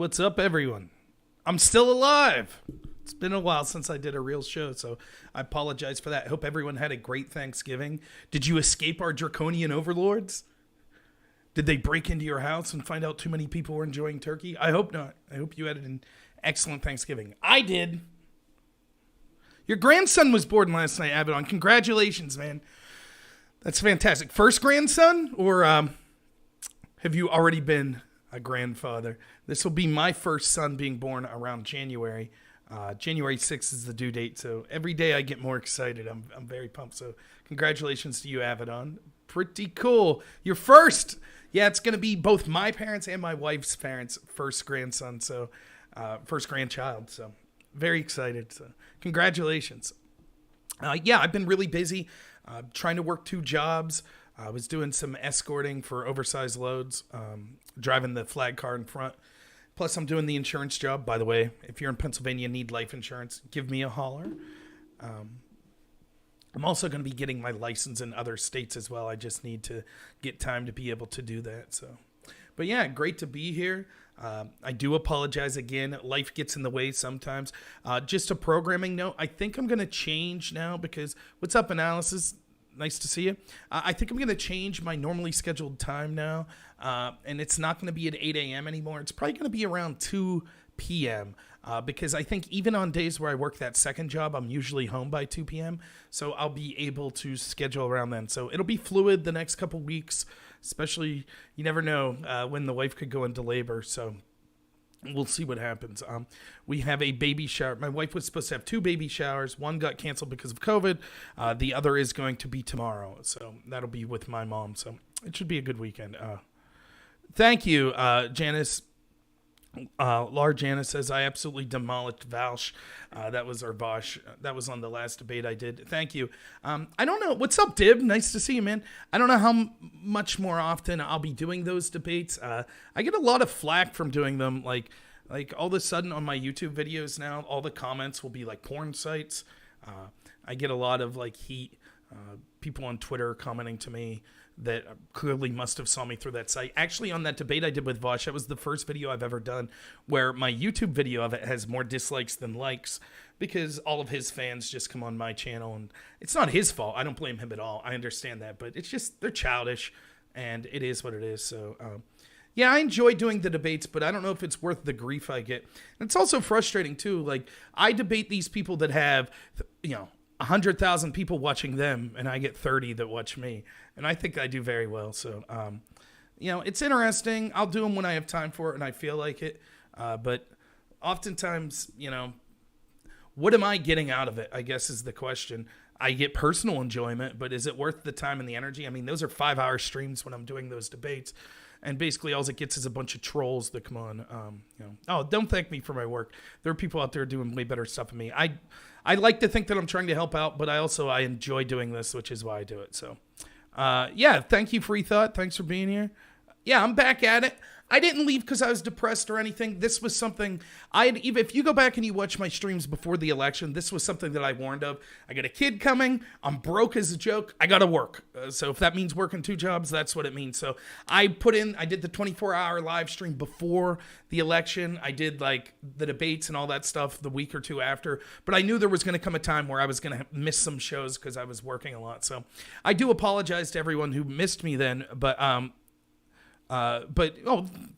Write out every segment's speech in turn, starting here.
what's up, everyone? I'm still alive. It's been a while since I did a real show, so I apologize for that. I hope everyone had a great Thanksgiving. Did you escape our draconian overlords? Did they break into your house and find out too many people were enjoying turkey? I hope not. I hope you had an excellent Thanksgiving. I did. Your grandson was born last night, Abaddon. Congratulations, man. That's fantastic. First grandson, or have you already been a grandfather? This will be my first son being born around January. January 6th is the due date, so every day I get more excited. I'm very pumped. So congratulations to you, Abaddon. Pretty cool. Your first. Yeah, it's going to be both my parents and my wife's parents' first grandson, so first grandchild. So very excited. So congratulations. Yeah, I've been really busy trying to work 2 jobs. I was doing some escorting for oversized loads, driving the flag car in front. Plus, I'm doing the insurance job. By the way, if you're in Pennsylvania and need life insurance, give me a holler. I'm also going to be getting my license in other states as well. I just need to get time to be able to do that. So, but yeah, great to be here. I do apologize again. Life gets in the way sometimes. Just a programming note. I think I'm going to change now because what's up, Analysis? Nice to see you. I think I'm going to change my normally scheduled time now. And it's not going to be at 8 a.m. anymore. It's probably going to be around 2 p.m. Because I think even on days where I work that second job, I'm usually home by 2 p.m. So I'll be able to schedule around then. So it'll be fluid the next couple weeks, especially you never know when the wife could go into labor. So we'll see what happens. We have a baby shower. My wife was supposed to have 2 baby showers. One got canceled because of COVID. The other is going to be tomorrow. So that'll be with my mom. So it should be a good weekend. Thank you, Janice. Lar Janice says, I absolutely demolished Vaush. That was our Vaush. That was on the last debate I did. Thank you. I don't know. What's up, Dib? Nice to see you, man. I don't know how much more often I'll be doing those debates. I get a lot of flack from doing them. Like all of a sudden on my YouTube videos now, all the comments will be like porn sites. I get a lot of like heat. People on Twitter commenting to me that clearly must have saw me through that site. Actually, on that debate I did with Vaush, that was the first video I've ever done where my YouTube video of it has more dislikes than likes because all of his fans just come on my channel. And it's not his fault. I don't blame him at all. I understand that. But it's just they're childish, and it is what it is. So, yeah, I enjoy doing the debates, but I don't know if it's worth the grief I get. And it's also frustrating, too. Like, I debate these people that have, 100,000 people watching them, and I get 30 that watch me. And I think I do very well. So, it's interesting. I'll do them when I have time for it and I feel like it. But oftentimes, what am I getting out of it, I guess is the question. I get personal enjoyment, but is it worth the time and the energy? I mean, those are 5-hour streams when I'm doing those debates. And basically all it gets is a bunch of trolls that come on. Oh, don't thank me for my work. There are people out there doing way better stuff than me. I like to think that I'm trying to help out, but I enjoy doing this, which is why I do it. So, yeah, thank you, Free Thought. Thanks for being here. Yeah, I'm back at it. I didn't leave because I was depressed or anything. This was something if you go back and you watch my streams before the election, this was something that I warned of. I got a kid coming. I'm broke as a joke. I got to work. So if that means working 2 jobs, that's what it means. So I did the 24-hour live stream before the election. I did like the debates and all that stuff the week or 2 after. But I knew there was going to come a time where I was going to miss some shows because I was working a lot. So I do apologize to everyone who missed me then. But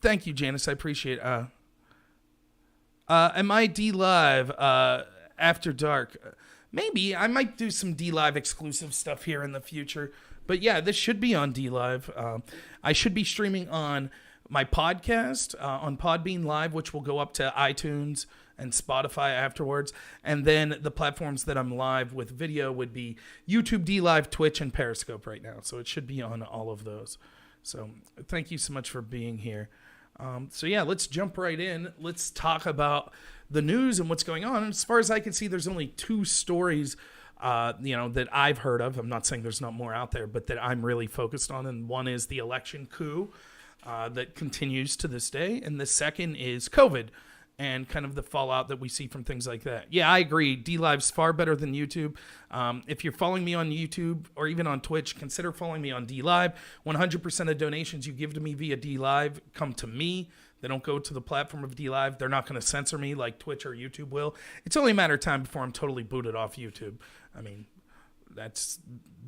thank you, Janice. I appreciate it. Am I D-Live after dark? Maybe. I might do some D-Live exclusive stuff here in the future. But yeah, this should be on D-Live. I should be streaming on my podcast on Podbean Live, which will go up to iTunes and Spotify afterwards. And then the platforms that I'm live with video would be YouTube, D-Live, Twitch, and Periscope right now. So it should be on all of those. So thank you so much for being here. So yeah, let's jump right in. Let's talk about the news and what's going on. And as far as I can see, there's only 2 stories, that I've heard of. I'm not saying there's not more out there, but that I'm really focused on. And one is the election coup that continues to this day. And the second is COVID and kind of the fallout that we see from things like that. Yeah, I agree. D-Live's far better than YouTube. If you're following me on YouTube or even on Twitch, consider following me on D-Live. 100% of donations you give to me via D-Live come to me. They don't go to the platform of DLive. They're not going to censor me like Twitch or YouTube will. It's only a matter of time before I'm totally booted off YouTube. I mean, that's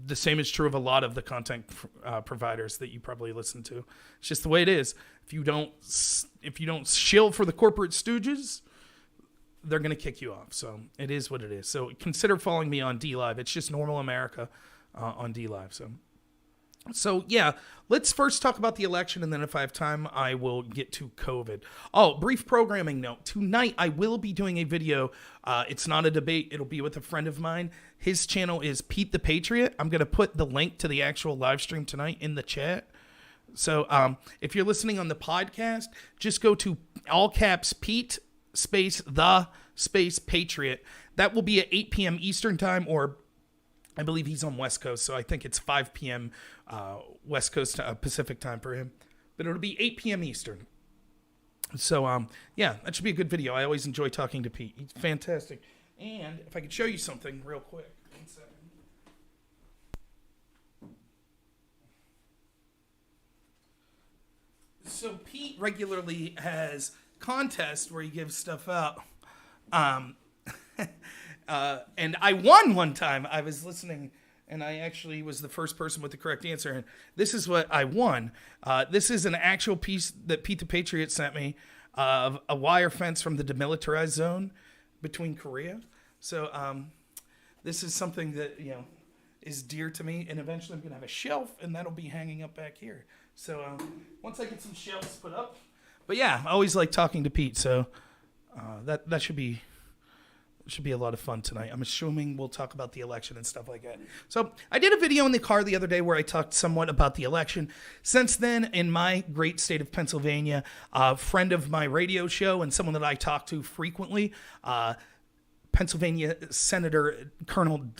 the same is true of a lot of the content providers that you probably listen to. It's just the way it is. If you don't shill for the corporate stooges, they're going to kick you off. So it is what it is. So consider following me on DLive. It's just normal America on DLive. So yeah, let's first talk about the election, and then if I have time, I will get to COVID. Oh, brief programming note. Tonight, I will be doing a video. It's not a debate. It'll be with a friend of mine. His channel is Pete the Patriot. I'm going to put the link to the actual live stream tonight in the chat. So if you're listening on the podcast, just go to all caps Pete space the space Patriot. That will be at 8 p.m. Eastern time, or I believe he's on West Coast, so I think it's 5 p.m. West Coast Pacific time for him. But it'll be 8 p.m. Eastern. So, yeah, that should be a good video. I always enjoy talking to Pete. He's fantastic. And if I could show you something real quick. 1 second. So Pete regularly has contests where he gives stuff out. And I won one time. I was listening, and I actually was the first person with the correct answer. And this is what I won. This is an actual piece that Pete the Patriot sent me of a wire fence from the demilitarized zone between Korea. So this is something that, is dear to me. And eventually I'm going to have a shelf, and that'll be hanging up back here. So once I get some shelves put up. But yeah, I always like talking to Pete. So that should be... It should be a lot of fun tonight. I'm assuming we'll talk about the election and stuff like that. So I did a video in the car the other day where I talked somewhat about the election. Since then, in my great state of Pennsylvania, a friend of my radio show and someone that I talk to frequently, Pennsylvania Senator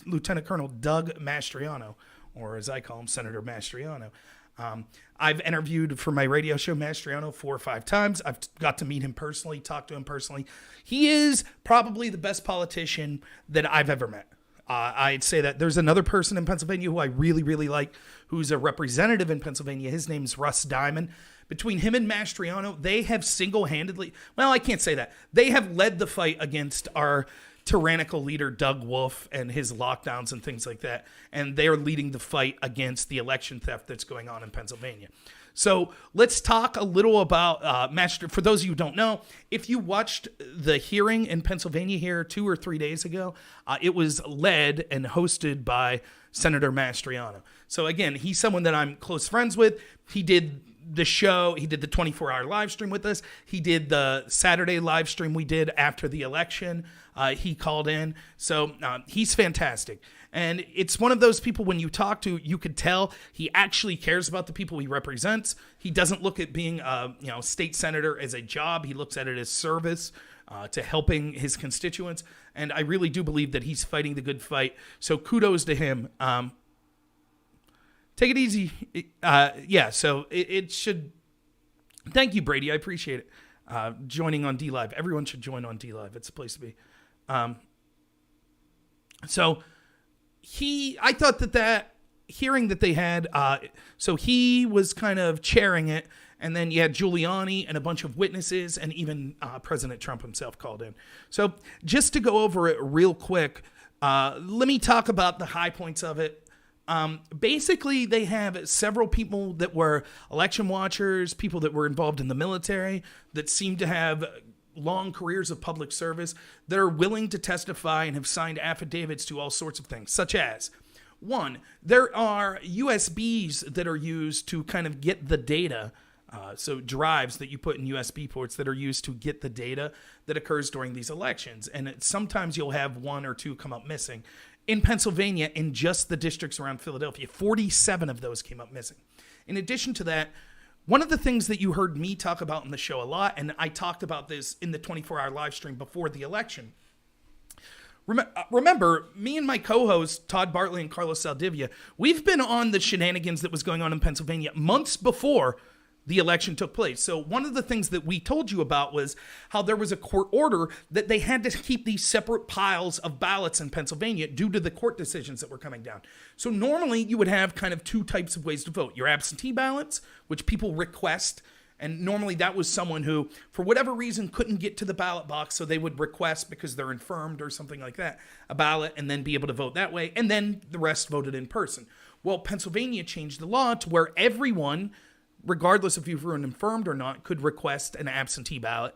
Lieutenant Colonel Doug Mastriano, or as I call him, Senator Mastriano. I've interviewed for my radio show Mastriano 4 or 5 times. I've got to meet him personally, talk to him personally. He is probably the best politician that I've ever met. I'd say that. There's another person in Pennsylvania who I really, really like, who's a representative in Pennsylvania. His name's Russ Diamond. Between him and Mastriano, they have single-handedly, well, I can't say that. They have led the fight against our tyrannical leader Doug Wolf and his lockdowns and things like that. And they're leading the fight against the election theft that's going on in Pennsylvania. So let's talk a little about for those of you who don't know, if you watched the hearing in Pennsylvania here 2 or 3 days ago, it was led and hosted by Senator Mastriano. So again, he's someone that I'm close friends with. He did the show. He did the 24-hour live stream with us. He did the Saturday live stream we did after the election. He called in. So he's fantastic. And it's one of those people when you talk to, you could tell he actually cares about the people he represents. He doesn't look at being a state senator as a job. He looks at it as service to helping his constituents. And I really do believe that he's fighting the good fight. So kudos to him. Take it easy. So it should. Thank you, Brady. I appreciate it. Joining on DLive. Everyone should join on DLive. It's a place to be. I thought that hearing that they had, so he was kind of chairing it, and then you had Giuliani and a bunch of witnesses, and even President Trump himself called in. So just to go over it real quick, let me talk about the high points of it. Basically, they have several people that were election watchers, people that were involved in the military, that seem to have long careers of public service, that are willing to testify and have signed affidavits to all sorts of things, such as, 1, there are USBs that are used to kind of get the data, so drives that you put in USB ports that are used to get the data that occurs during these elections. And sometimes you'll have 1 or 2 come up missing. In Pennsylvania, in just the districts around Philadelphia, 47 of those came up missing. In addition to that, one of the things that you heard me talk about in the show a lot, and I talked about this in the 24-hour live stream before the election. Remember, me and my co-hosts, Todd Bartley and Carlos Saldivia, we've been on the shenanigans that was going on in Pennsylvania months before the election took place. So one of the things that we told you about was how there was a court order that they had to keep these separate piles of ballots in Pennsylvania due to the court decisions that were coming down. So normally you would have kind of 2 types of ways to vote. Your absentee ballots, which people request, And normally that was someone who, for whatever reason, couldn't get to the ballot box, so they would request, because they're infirmed or something like that, a ballot and then be able to vote that way, and then the rest voted in person. Well, Pennsylvania changed the law to where everyone, regardless if you were infirmed or not, could request an absentee ballot.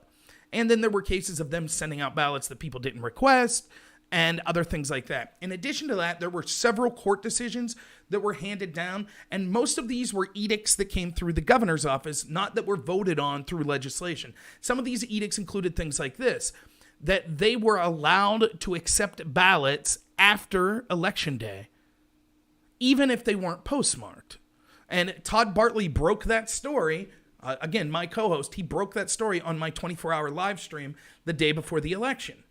And then there were cases of them sending out ballots that people didn't request and other things like that. In addition to that, there were several court decisions that were handed down, and most of these were edicts that came through the governor's office, not that were voted on through legislation. Some of these edicts included things like this, that they were allowed to accept ballots after Election Day, even if they weren't postmarked. And Todd Bartley broke that story. Again, my co-host, he broke that story on my 24-hour live stream the day before the election.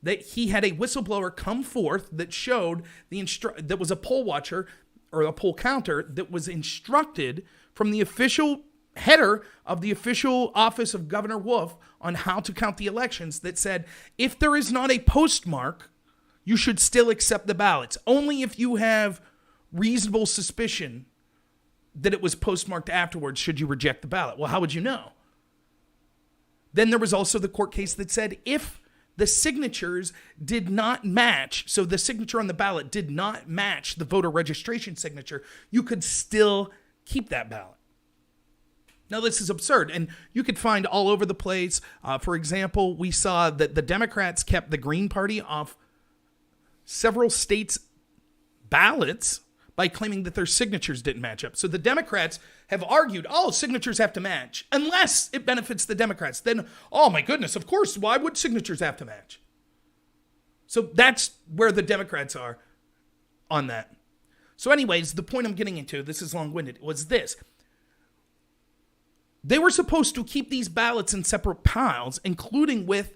That he had a whistleblower come forth that showed that was a poll watcher or a poll counter that was instructed from the official header of the official office of Governor Wolf on how to count the elections, that said, if there is not a postmark, you should still accept the ballots. Only if you have reasonable suspicion that it was postmarked afterwards should you reject the ballot. Well, how would you know? Then there was also the court case that said if the signatures did not match, so the signature on the ballot did not match the voter registration signature, you could still keep that ballot. Now, this is absurd, and you could find all over the place. For example, we saw that the Democrats kept the Green Party off several states' ballots by claiming that their signatures didn't match up. So the Democrats have argued, signatures have to match, unless it benefits the Democrats. Then, oh my goodness, of course, why would signatures have to match? So that's where the Democrats are on that. So anyways, the point I'm getting into, this is long-winded, was this. They were supposed to keep these ballots in separate piles, including with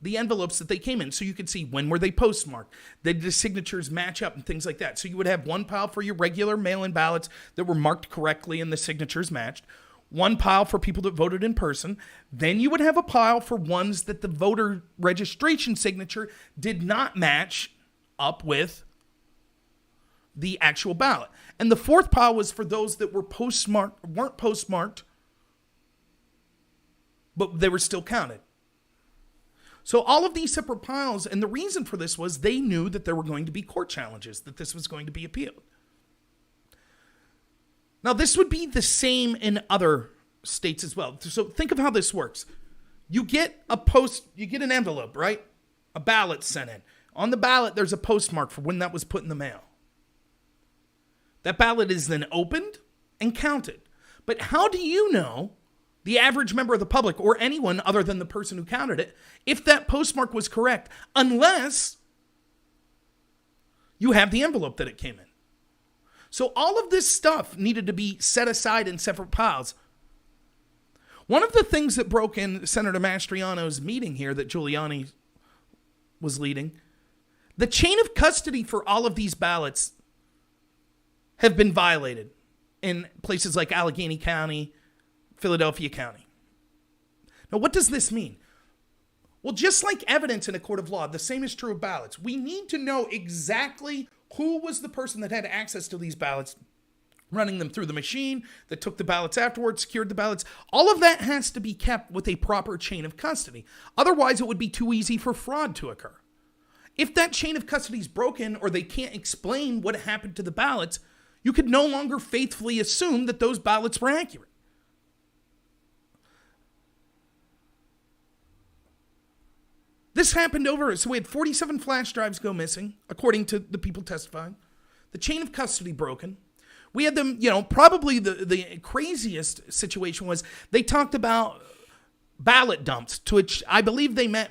the envelopes that they came in, so you could see when were they postmarked, did the signatures match up and things like that. So you would have one pile for your regular mail-in ballots that were marked correctly and the signatures matched, one pile for people that voted in person, then you would have a pile for ones that the voter registration signature did not match up with the actual ballot. And the fourth pile was for those that weren't postmarked, but they were still counted. So all of these separate piles, and the reason for this was they knew that there were going to be court challenges, that this was going to be appealed. Now, this would be the same in other states as well. So think of how this works. You get an envelope, right? A ballot sent in. On the ballot, there's a postmark for when that was put in the mail. That ballot is then opened and counted. But how do you know, the average member of the public or anyone other than the person who counted it, if that postmark was correct, unless you have the envelope that it came in? So all of this stuff needed to be set aside in separate piles. One of the things that broke in Senator Mastriano's meeting here that Giuliani was leading, the chain of custody for all of these ballots have been violated in places like Allegheny County, Philadelphia County. Now, what does this mean? Well, just like evidence in a court of law, the same is true of ballots. We need to know exactly who was the person that had access to these ballots, running them through the machine, that took the ballots afterwards, secured the ballots. All of that has to be kept with a proper chain of custody. Otherwise, it would be too easy for fraud to occur. If that chain of custody is broken or they can't explain what happened to the ballots, you could no longer faithfully assume that those ballots were accurate. This happened so we had 47 flash drives go missing, according to the people testifying. The chain of custody broken. We had them, probably the craziest situation was they talked about ballot dumps, to which I believe they meant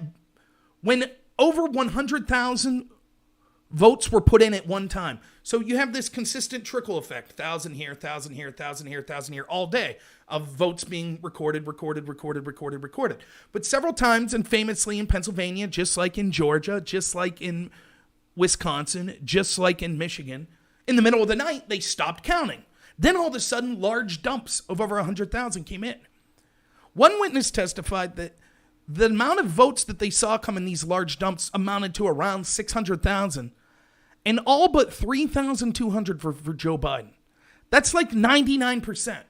when over 100,000 votes were put in at one time. So you have this consistent trickle effect, 1,000 here, 1,000 here, 1,000 here, 1,000 here, all day of votes being recorded. But several times, and famously in Pennsylvania, just like in Georgia, just like in Wisconsin, just like in Michigan, in the middle of the night, they stopped counting. Then all of a sudden, large dumps of over 100,000 came in. One witness testified that the amount of votes that they saw come in these large dumps amounted to around 600,000. And all but 3,200 for Joe Biden. That's like 99%.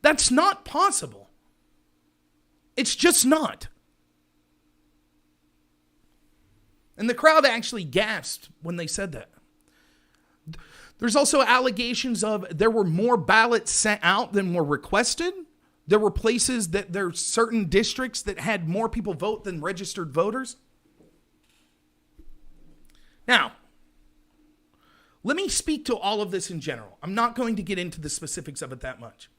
That's not possible. It's just not. And the crowd actually gasped when they said that. There's also allegations of there were more ballots sent out than were requested. There were places that there are certain districts that had more people vote than registered voters. Now, let me speak to all of this in general. I'm not going to get into the specifics of it that much.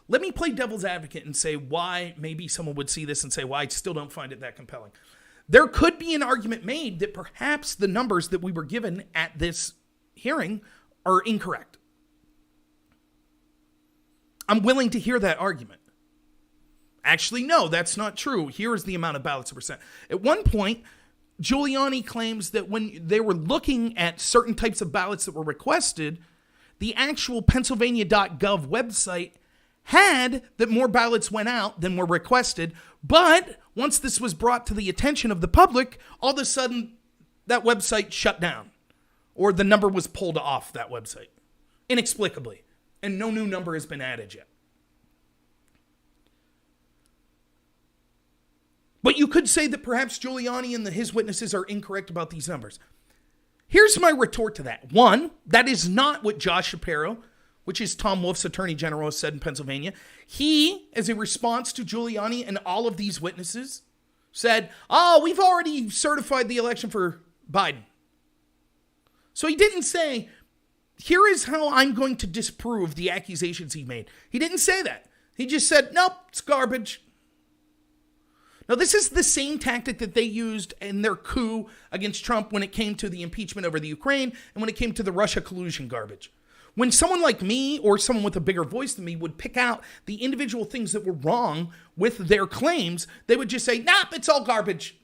Let me play devil's advocate and say why maybe someone would see this and say, well, I still don't find it that compelling. There could be an argument made that perhaps the numbers that we were given at this hearing are incorrect. I'm willing to hear that argument. Actually, no, that's not true. Here is the amount of ballots that were sent. At one point, Giuliani claims that when they were looking at certain types of ballots that were requested, the actual Pennsylvania.gov website had that more ballots went out than were requested, but once this was brought to the attention of the public, all of a sudden that website shut down, or the number was pulled off that website, inexplicably, and no new number has been added yet. But you could say that perhaps Giuliani and his witnesses are incorrect about these numbers. Here's my retort to that. One, that is not what Josh Shapiro, which is Tom Wolf's attorney general, said in Pennsylvania. He, as a response to Giuliani and all of these witnesses, said, oh, we've already certified the election for Biden. So he didn't say, here is how I'm going to disprove the accusations he made. He didn't say that. He just said, nope, it's garbage. Now, this is the same tactic that they used in their coup against Trump when it came to the impeachment over the Ukraine and when it came to the Russia collusion garbage. When someone like me or someone with a bigger voice than me would pick out the individual things that were wrong with their claims, they would just say, nope, it's all garbage.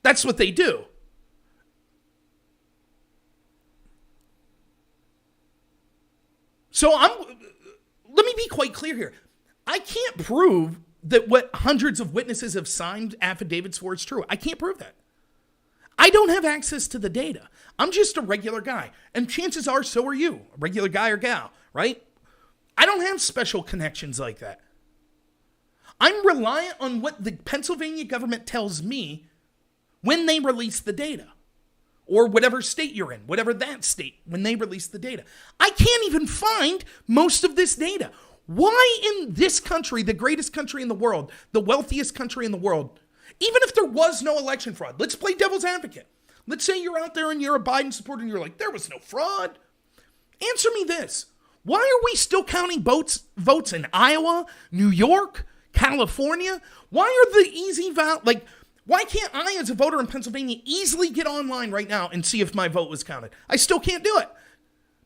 That's what they do. So let me be quite clear here. I can't prove that what hundreds of witnesses have signed affidavits for is true. I can't prove that. I don't have access to the data. I'm just a regular guy. And chances are, so are you. A regular guy or gal, right? I don't have special connections like that. I'm reliant on what the Pennsylvania government tells me when they release the data. Or whatever state you're in, whatever that state, when they release the data. I can't even find most of this data. Why in this country, the greatest country in the world, the wealthiest country in the world, even if there was no election fraud, let's play devil's advocate. Let's say you're out there and you're a Biden supporter and you're like, there was no fraud. Answer me this. Why are we still counting votes in Iowa, New York, California? Why are the easy why can't I, as a voter in Pennsylvania, easily get online right now and see if my vote was counted? I still can't do it.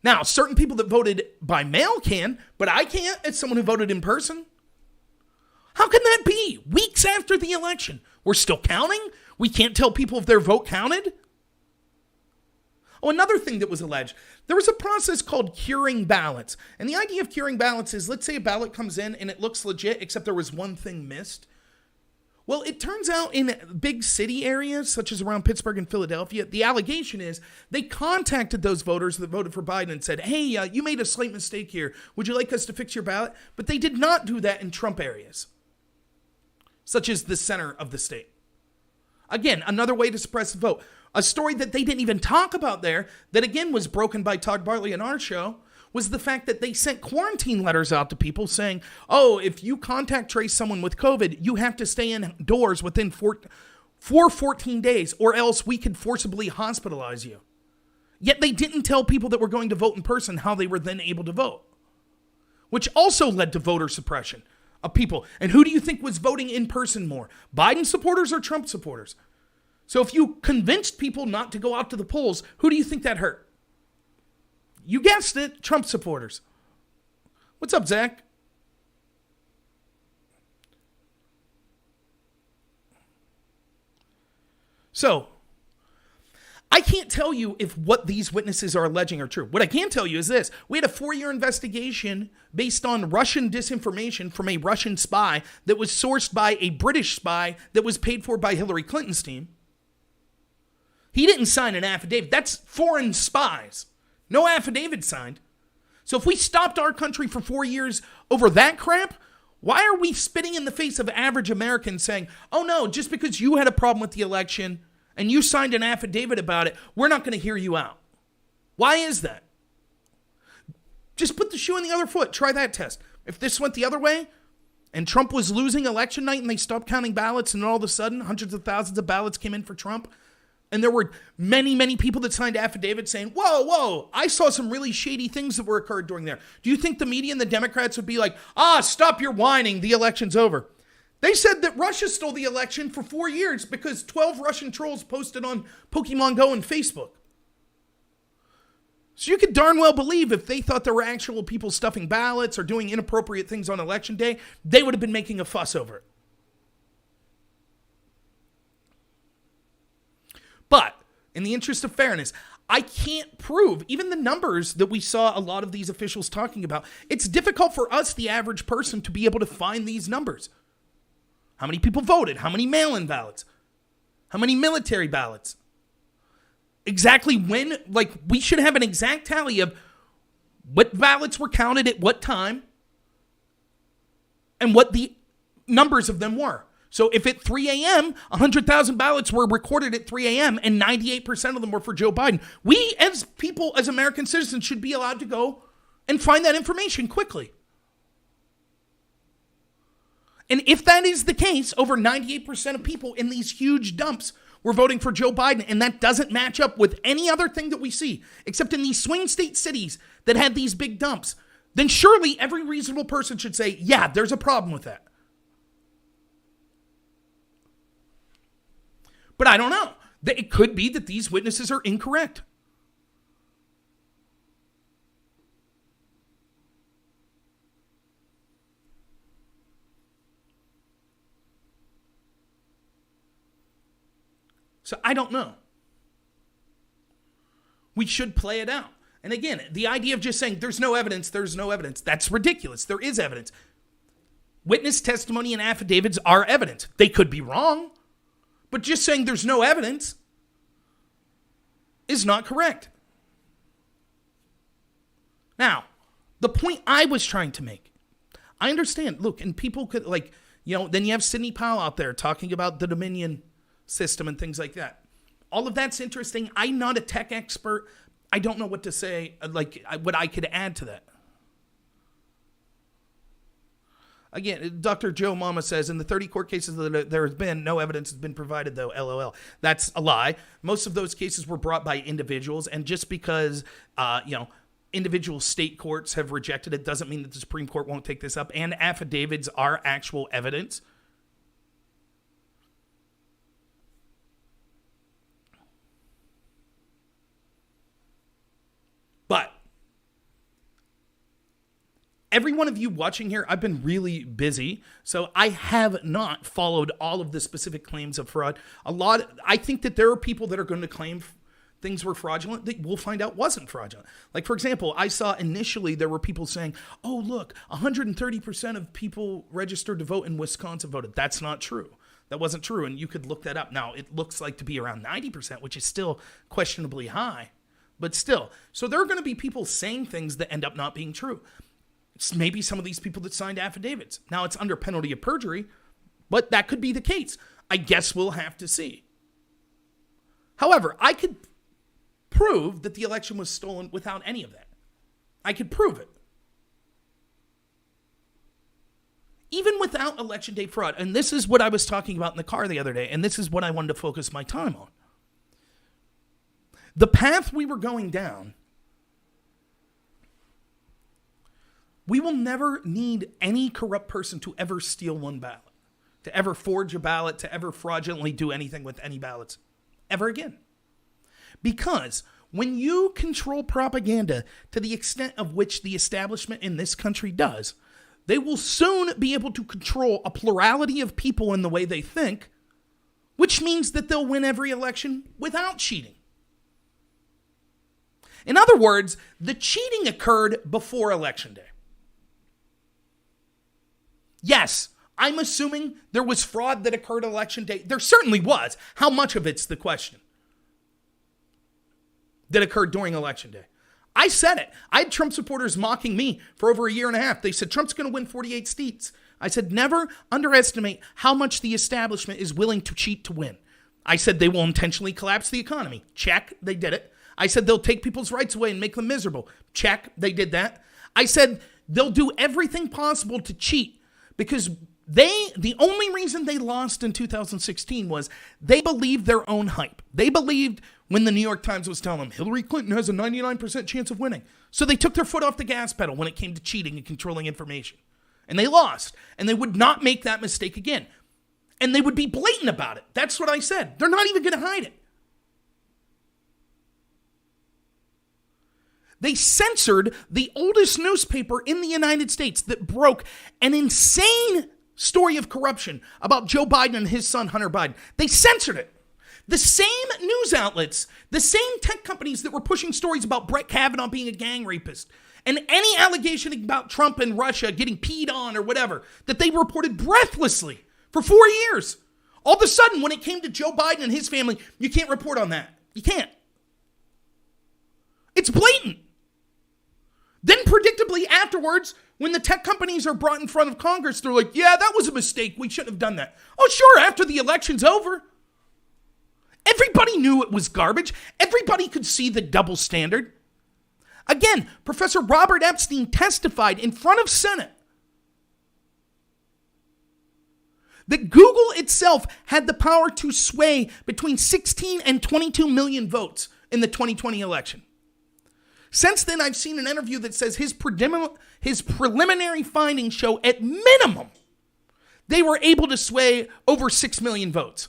Now, certain people that voted by mail can, but I can't as someone who voted in person. How can that be? Weeks after the election, we're still counting? We can't tell people if their vote counted? Oh, another thing that was alleged, there was a process called curing ballots. And the idea of curing ballots is, let's say a ballot comes in and it looks legit, except there was one thing missed. Well, it turns out in big city areas, such as around Pittsburgh and Philadelphia, the allegation is they contacted those voters that voted for Biden and said, hey, you made a slight mistake here. Would you like us to fix your ballot? But they did not do that in Trump areas, such as the center of the state. Again, another way to suppress the vote. A story that they didn't even talk about there, that again was broken by Todd Bartley in our show, was the fact that they sent quarantine letters out to people saying, oh, if you contact trace someone with COVID, you have to stay indoors within 14 days, or else we could forcibly hospitalize you. Yet they didn't tell people that were going to vote in person how they were then able to vote, which also led to voter suppression of people. And who do you think was voting in person more? Biden supporters or Trump supporters? So if you convinced people not to go out to the polls, who do you think that hurt? You guessed it, Trump supporters. What's up, Zach? So, I can't tell you if what these witnesses are alleging are true. What I can tell you is this. We had a 4-year investigation based on Russian disinformation from a Russian spy that was sourced by a British spy that was paid for by Hillary Clinton's team. He didn't sign an affidavit. That's foreign spies. No affidavit signed. So if we stopped our country for 4 years over that crap, Why are we spitting in the face of average Americans saying, oh no, just because you had a problem with the election and you signed an affidavit about it, we're not going to hear you out? Why is that? Just put the shoe on the other foot. Try that test. If this went the other way and Trump was losing election night and they stopped counting ballots and all of a sudden hundreds of thousands of ballots came in for Trump, and there were many, many people that signed affidavits saying, whoa, I saw some really shady things that were occurred during there. Do you think the media and the Democrats would be like, stop your whining, the election's over? They said that Russia stole the election for 4 years because 12 Russian trolls posted on Pokemon Go and Facebook. So you could darn well believe if they thought there were actual people stuffing ballots or doing inappropriate things on election day, they would have been making a fuss over it. But in the interest of fairness, I can't prove, even the numbers that we saw a lot of these officials talking about, it's difficult for us, the average person, to be able to find these numbers. How many people voted? How many mail-in ballots? How many military ballots? Exactly when, we should have an exact tally of what ballots were counted at what time and what the numbers of them were. So if at 3 a.m., 100,000 ballots were recorded at 3 a.m. and 98% of them were for Joe Biden, we as people, as American citizens, should be allowed to go and find that information quickly. And if that is the case, over 98% of people in these huge dumps were voting for Joe Biden, and that doesn't match up with any other thing that we see, except in these swing state cities that had these big dumps, then surely every reasonable person should say, yeah, there's a problem with that. But I don't know. It could be that these witnesses are incorrect. So I don't know. We should play it out. And again, the idea of just saying there's no evidence, that's ridiculous. There is evidence. Witness testimony and affidavits are evidence. They could be wrong. But just saying there's no evidence is not correct. Now, the point I was trying to make, I understand, look, and people could, then you have Sidney Powell out there talking about the Dominion system and things like that. All of that's interesting. I'm not a tech expert. I don't know what to say, what I could add to that. Again, Dr. Joe Mama says, in the 30 court cases that there has been, no evidence has been provided, though, LOL. That's a lie. Most of those cases were brought by individuals, and just because, individual state courts have rejected it doesn't mean that the Supreme Court won't take this up, and affidavits are actual evidence. But every one of you watching here, I've been really busy, so I have not followed all of the specific claims of fraud. I think that there are people that are going to claim things were fraudulent that we'll find out wasn't fraudulent. Like, for example, I saw initially there were people saying, oh, look, 130% of people registered to vote in Wisconsin voted. That's not true. That wasn't true, and you could look that up. Now, it looks like to be around 90%, which is still questionably high, but still. So there are going to be people saying things that end up not being true. It's maybe some of these people that signed affidavits. Now, it's under penalty of perjury, but that could be the case. I guess we'll have to see. However, I could prove that the election was stolen without any of that. I could prove it. Even without election day fraud. And this is what I was talking about in the car the other day, and this is what I wanted to focus my time on. The path we were going down, we will never need any corrupt person to ever steal one ballot, to ever forge a ballot, to ever fraudulently do anything with any ballots ever again. Because when you control propaganda to the extent of which the establishment in this country does, they will soon be able to control a plurality of people in the way they think, which means that they'll win every election without cheating. In other words, the cheating occurred before Election Day. Yes, I'm assuming there was fraud that occurred Election Day. There certainly was. How much of it's the question that occurred during Election Day? I said it. I had Trump supporters mocking me for over a year and a half. They said, Trump's going to win 48 seats. I said, never underestimate how much the establishment is willing to cheat to win. I said they will intentionally collapse the economy. Check, they did it. I said they'll take people's rights away and make them miserable. Check, they did that. I said they'll do everything possible to cheat because the only reason they lost in 2016 was they believed their own hype. They believed when the New York Times was telling them Hillary Clinton has a 99% chance of winning. So they took their foot off the gas pedal when it came to cheating and controlling information. And they lost. And they would not make that mistake again. And they would be blatant about it. That's what I said. They're not even going to hide it. They censored the oldest newspaper in the United States that broke an insane story of corruption about Joe Biden and his son, Hunter Biden. They censored it. The same news outlets, the same tech companies that were pushing stories about Brett Kavanaugh being a gang rapist and any allegation about Trump and Russia getting peed on or whatever, that they reported breathlessly for 4 years. All of a sudden, when it came to Joe Biden and his family, you can't report on that. You can't. It's blatant. Then predictably afterwards, when the tech companies are brought in front of Congress, they're like, yeah, that was a mistake. We shouldn't have done that. Oh, sure, after the election's over. Everybody knew it was garbage. Everybody could see the double standard. Again, Professor Robert Epstein testified in front of Senate that Google itself had the power to sway between 16 and 22 million votes in the 2020 election. Since then, I've seen an interview that says his preliminary findings show at minimum they were able to sway over 6 million votes.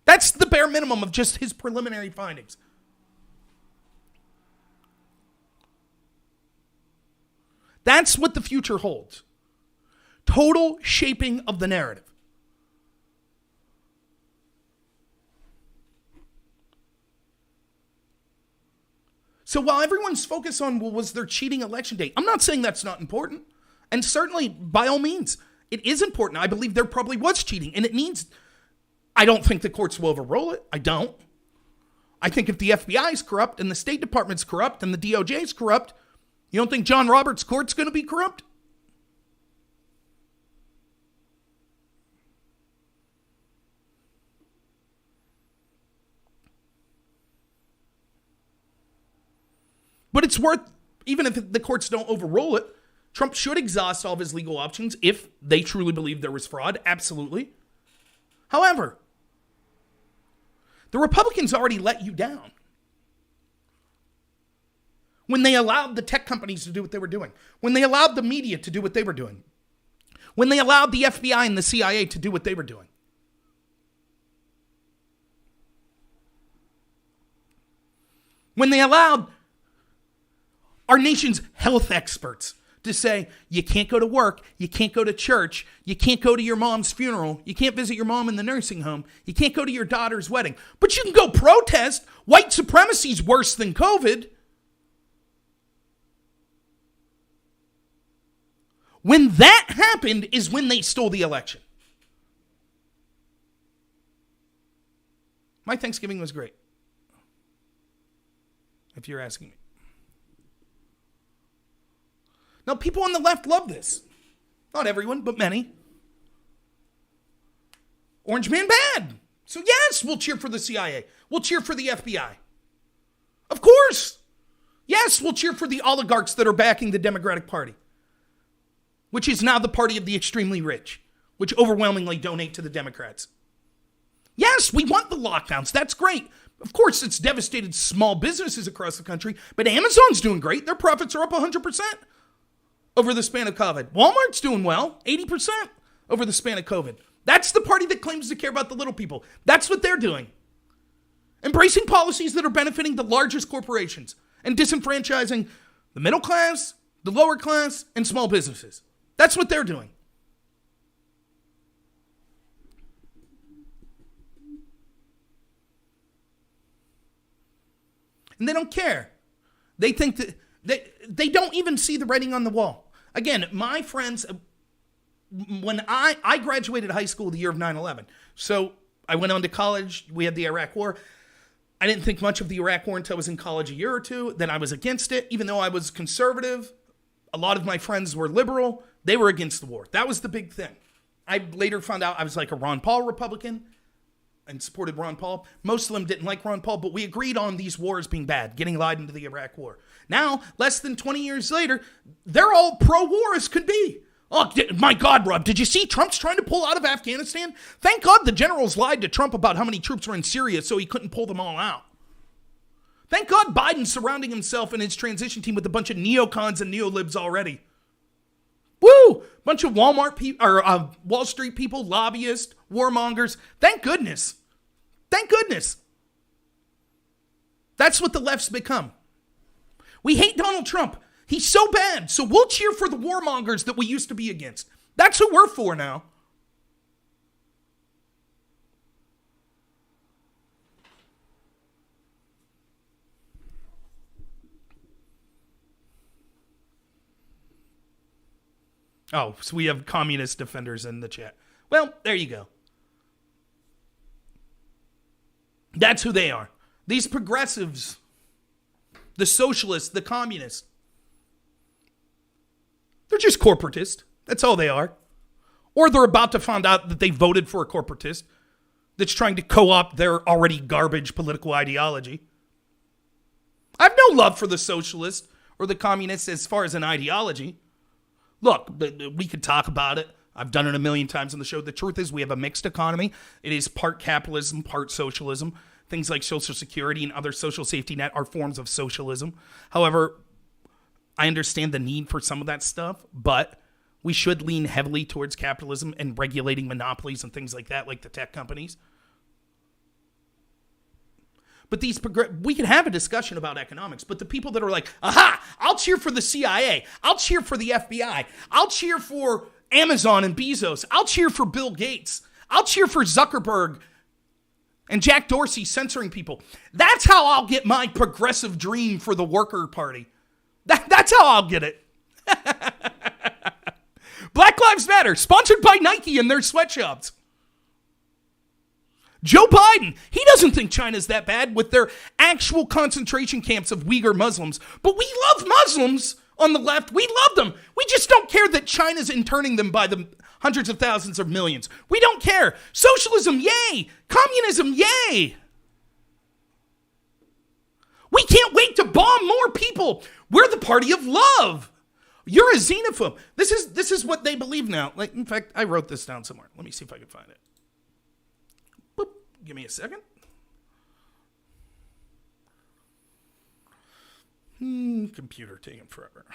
That's the bare minimum of just his preliminary findings. That's what the future holds. Total shaping of the narrative. So while everyone's focused on, well, was there cheating election day? I'm not saying that's not important. And certainly, by all means, it is important. I believe there probably was cheating. And it needs, I don't think the courts will overrule it. I don't. I think if the FBI is corrupt and the State Department's corrupt and the DOJ is corrupt, you don't think John Roberts' court's going to be corrupt? But it's worth, even if the courts don't overrule it, Trump should exhaust all of his legal options if they truly believe there was fraud. Absolutely. However, the Republicans already let you down when they allowed the tech companies to do what they were doing, when they allowed the media to do what they were doing, when they allowed the FBI and the CIA to do what they were doing. When they allowed our nation's health experts to say, you can't go to work, you can't go to church, you can't go to your mom's funeral, you can't visit your mom in the nursing home, you can't go to your daughter's wedding, but you can go protest. White supremacy's worse than COVID. When that happened is when they stole the election. My Thanksgiving was great, if you're asking me. Now, people on the left love this. Not everyone, but many. Orange man bad. So yes, we'll cheer for the CIA. We'll cheer for the FBI. Of course. Yes, we'll cheer for the oligarchs that are backing the Democratic Party, which is now the party of the extremely rich, which overwhelmingly donate to the Democrats. Yes, we want the lockdowns. That's great. Of course, it's devastated small businesses across the country, but Amazon's doing great. Their profits are up 100%. Over the span of COVID. Walmart's doing well, 80% over the span of COVID. That's the party that claims to care about the little people. That's what they're doing. Embracing policies that are benefiting the largest corporations and disenfranchising the middle class, the lower class, and small businesses. That's what they're doing. And they don't care. They think that they don't even see the writing on the wall. Again, my friends, when I graduated high school the year of 9/11, so I went on to college, we had the Iraq War. I didn't think much of the Iraq War until I was in college a year or two. Then I was against it. Even though I was conservative, a lot of my friends were liberal. They were against the war. That was the big thing. I later found out I was like a Ron Paul Republican and supported Ron Paul. Most of them didn't like Ron Paul, but we agreed on these wars being bad, getting lied into the Iraq War. Now, less than 20 years later, they're all pro-war as could be. Oh, my God, Rob, did you see Trump's trying to pull out of Afghanistan? Thank God the generals lied to Trump about how many troops were in Syria so he couldn't pull them all out. Thank God Biden's surrounding himself and his transition team with a bunch of neocons and neolibs already. Woo! Bunch of Walmart people, or Wall Street people, lobbyists, warmongers. Thank goodness. Thank goodness. That's what the left's become. We hate Donald Trump. He's so bad. So we'll cheer for the warmongers that we used to be against. That's who we're for now. Oh, so we have communist defenders in the chat. Well, there you go. That's who they are. These progressives, the socialists, the communists, they're just corporatists. That's all they are. Or they're about to find out that they voted for a corporatist that's trying to co-opt their already garbage political ideology. I have no love for the socialists or the communists as far as an ideology. Look, we could talk about it. I've done it a million times on the show. The truth is we have a mixed economy. It is part capitalism, part socialism. Things like Social Security and other social safety net are forms of socialism. However, I understand the need for some of that stuff, but we should lean heavily towards capitalism and regulating monopolies and things like that, like the tech companies. But we can have a discussion about economics, but the people that are like, aha, I'll cheer for the CIA. I'll cheer for the FBI. I'll cheer for Amazon and Bezos. I'll cheer for Bill Gates. I'll cheer for Zuckerberg and Jack Dorsey censoring people. That's how I'll get my progressive dream for the worker party. That's how I'll get it. Black Lives Matter, sponsored by Nike and their sweatshops. Joe Biden, he doesn't think China's that bad with their actual concentration camps of Uyghur Muslims. But we love Muslims on the left. We love them. We just don't care that China's interning them by the hundreds of thousands or millions. We don't care. Socialism, yay. Communism, yay. We can't wait to bomb more people. We're the party of love. You're a xenophobe. This is what they believe now. Like, in fact, I wrote this down somewhere. Let me see if I can find it. Boop. Give me a second. Computer taking forever.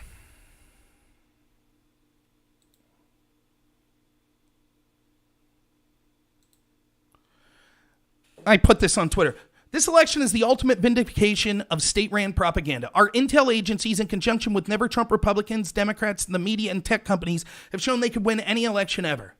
I put this on Twitter. This election is the ultimate vindication of state-ran propaganda. Our intel agencies, in conjunction with Never Trump Republicans, Democrats, the media, and tech companies, have shown they could win any election ever.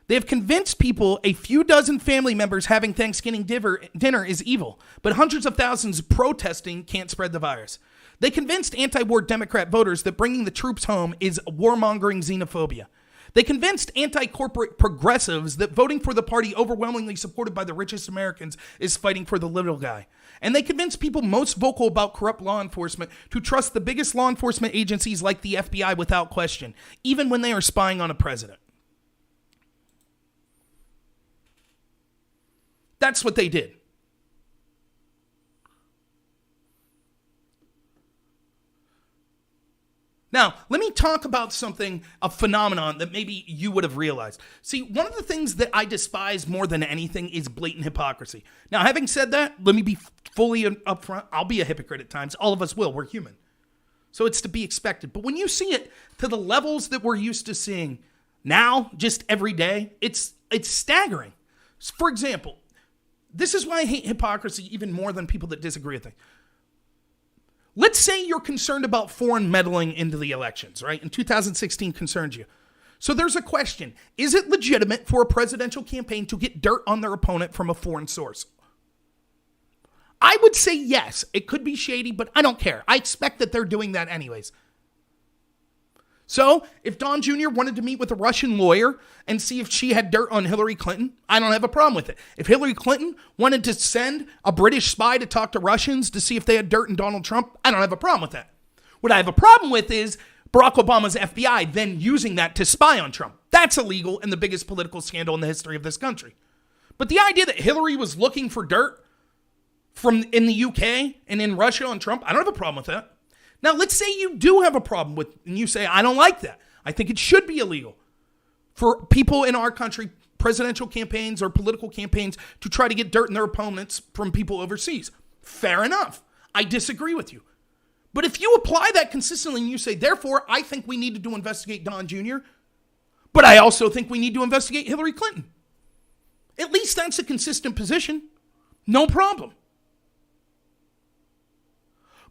They have convinced people a few dozen family members having Thanksgiving dinner is evil, but hundreds of thousands protesting can't spread the virus. They convinced anti-war Democrat voters that bringing the troops home is warmongering xenophobia. They convinced anti-corporate progressives that voting for the party overwhelmingly supported by the richest Americans is fighting for the little guy. And they convinced people most vocal about corrupt law enforcement to trust the biggest law enforcement agencies like the FBI without question, even when they are spying on a president. That's what they did. Now, let me talk about a phenomenon that maybe you would have realized. See, one of the things that I despise more than anything is blatant hypocrisy. Now, having said that, let me be fully upfront. I'll be a hypocrite at times. All of us will. We're human. So it's to be expected. But when you see it to the levels that we're used to seeing now, just every day, it's staggering. For example, this is why I hate hypocrisy even more than people that disagree with me. Let's say you're concerned about foreign meddling into the elections, right? And 2016 concerns you. So there's a question. Is it legitimate for a presidential campaign to get dirt on their opponent from a foreign source? I would say yes. It could be shady, but I don't care. I expect that they're doing that anyways. So if Don Jr. wanted to meet with a Russian lawyer and see if she had dirt on Hillary Clinton, I don't have a problem with it. If Hillary Clinton wanted to send a British spy to talk to Russians to see if they had dirt on Donald Trump, I don't have a problem with that. What I have a problem with is Barack Obama's FBI then using that to spy on Trump. That's illegal and the biggest political scandal in the history of this country. But the idea that Hillary was looking for dirt from in the UK and in Russia on Trump, I don't have a problem with that. Now, let's say you do have a problem with, and you say, I don't like that. I think it should be illegal for people in our country, presidential campaigns or political campaigns, to try to get dirt in their opponents from people overseas. Fair enough. I disagree with you. But if you apply that consistently and you say, therefore, I think we need to investigate Don Jr., but I also think we need to investigate Hillary Clinton. At least that's a consistent position. No problem.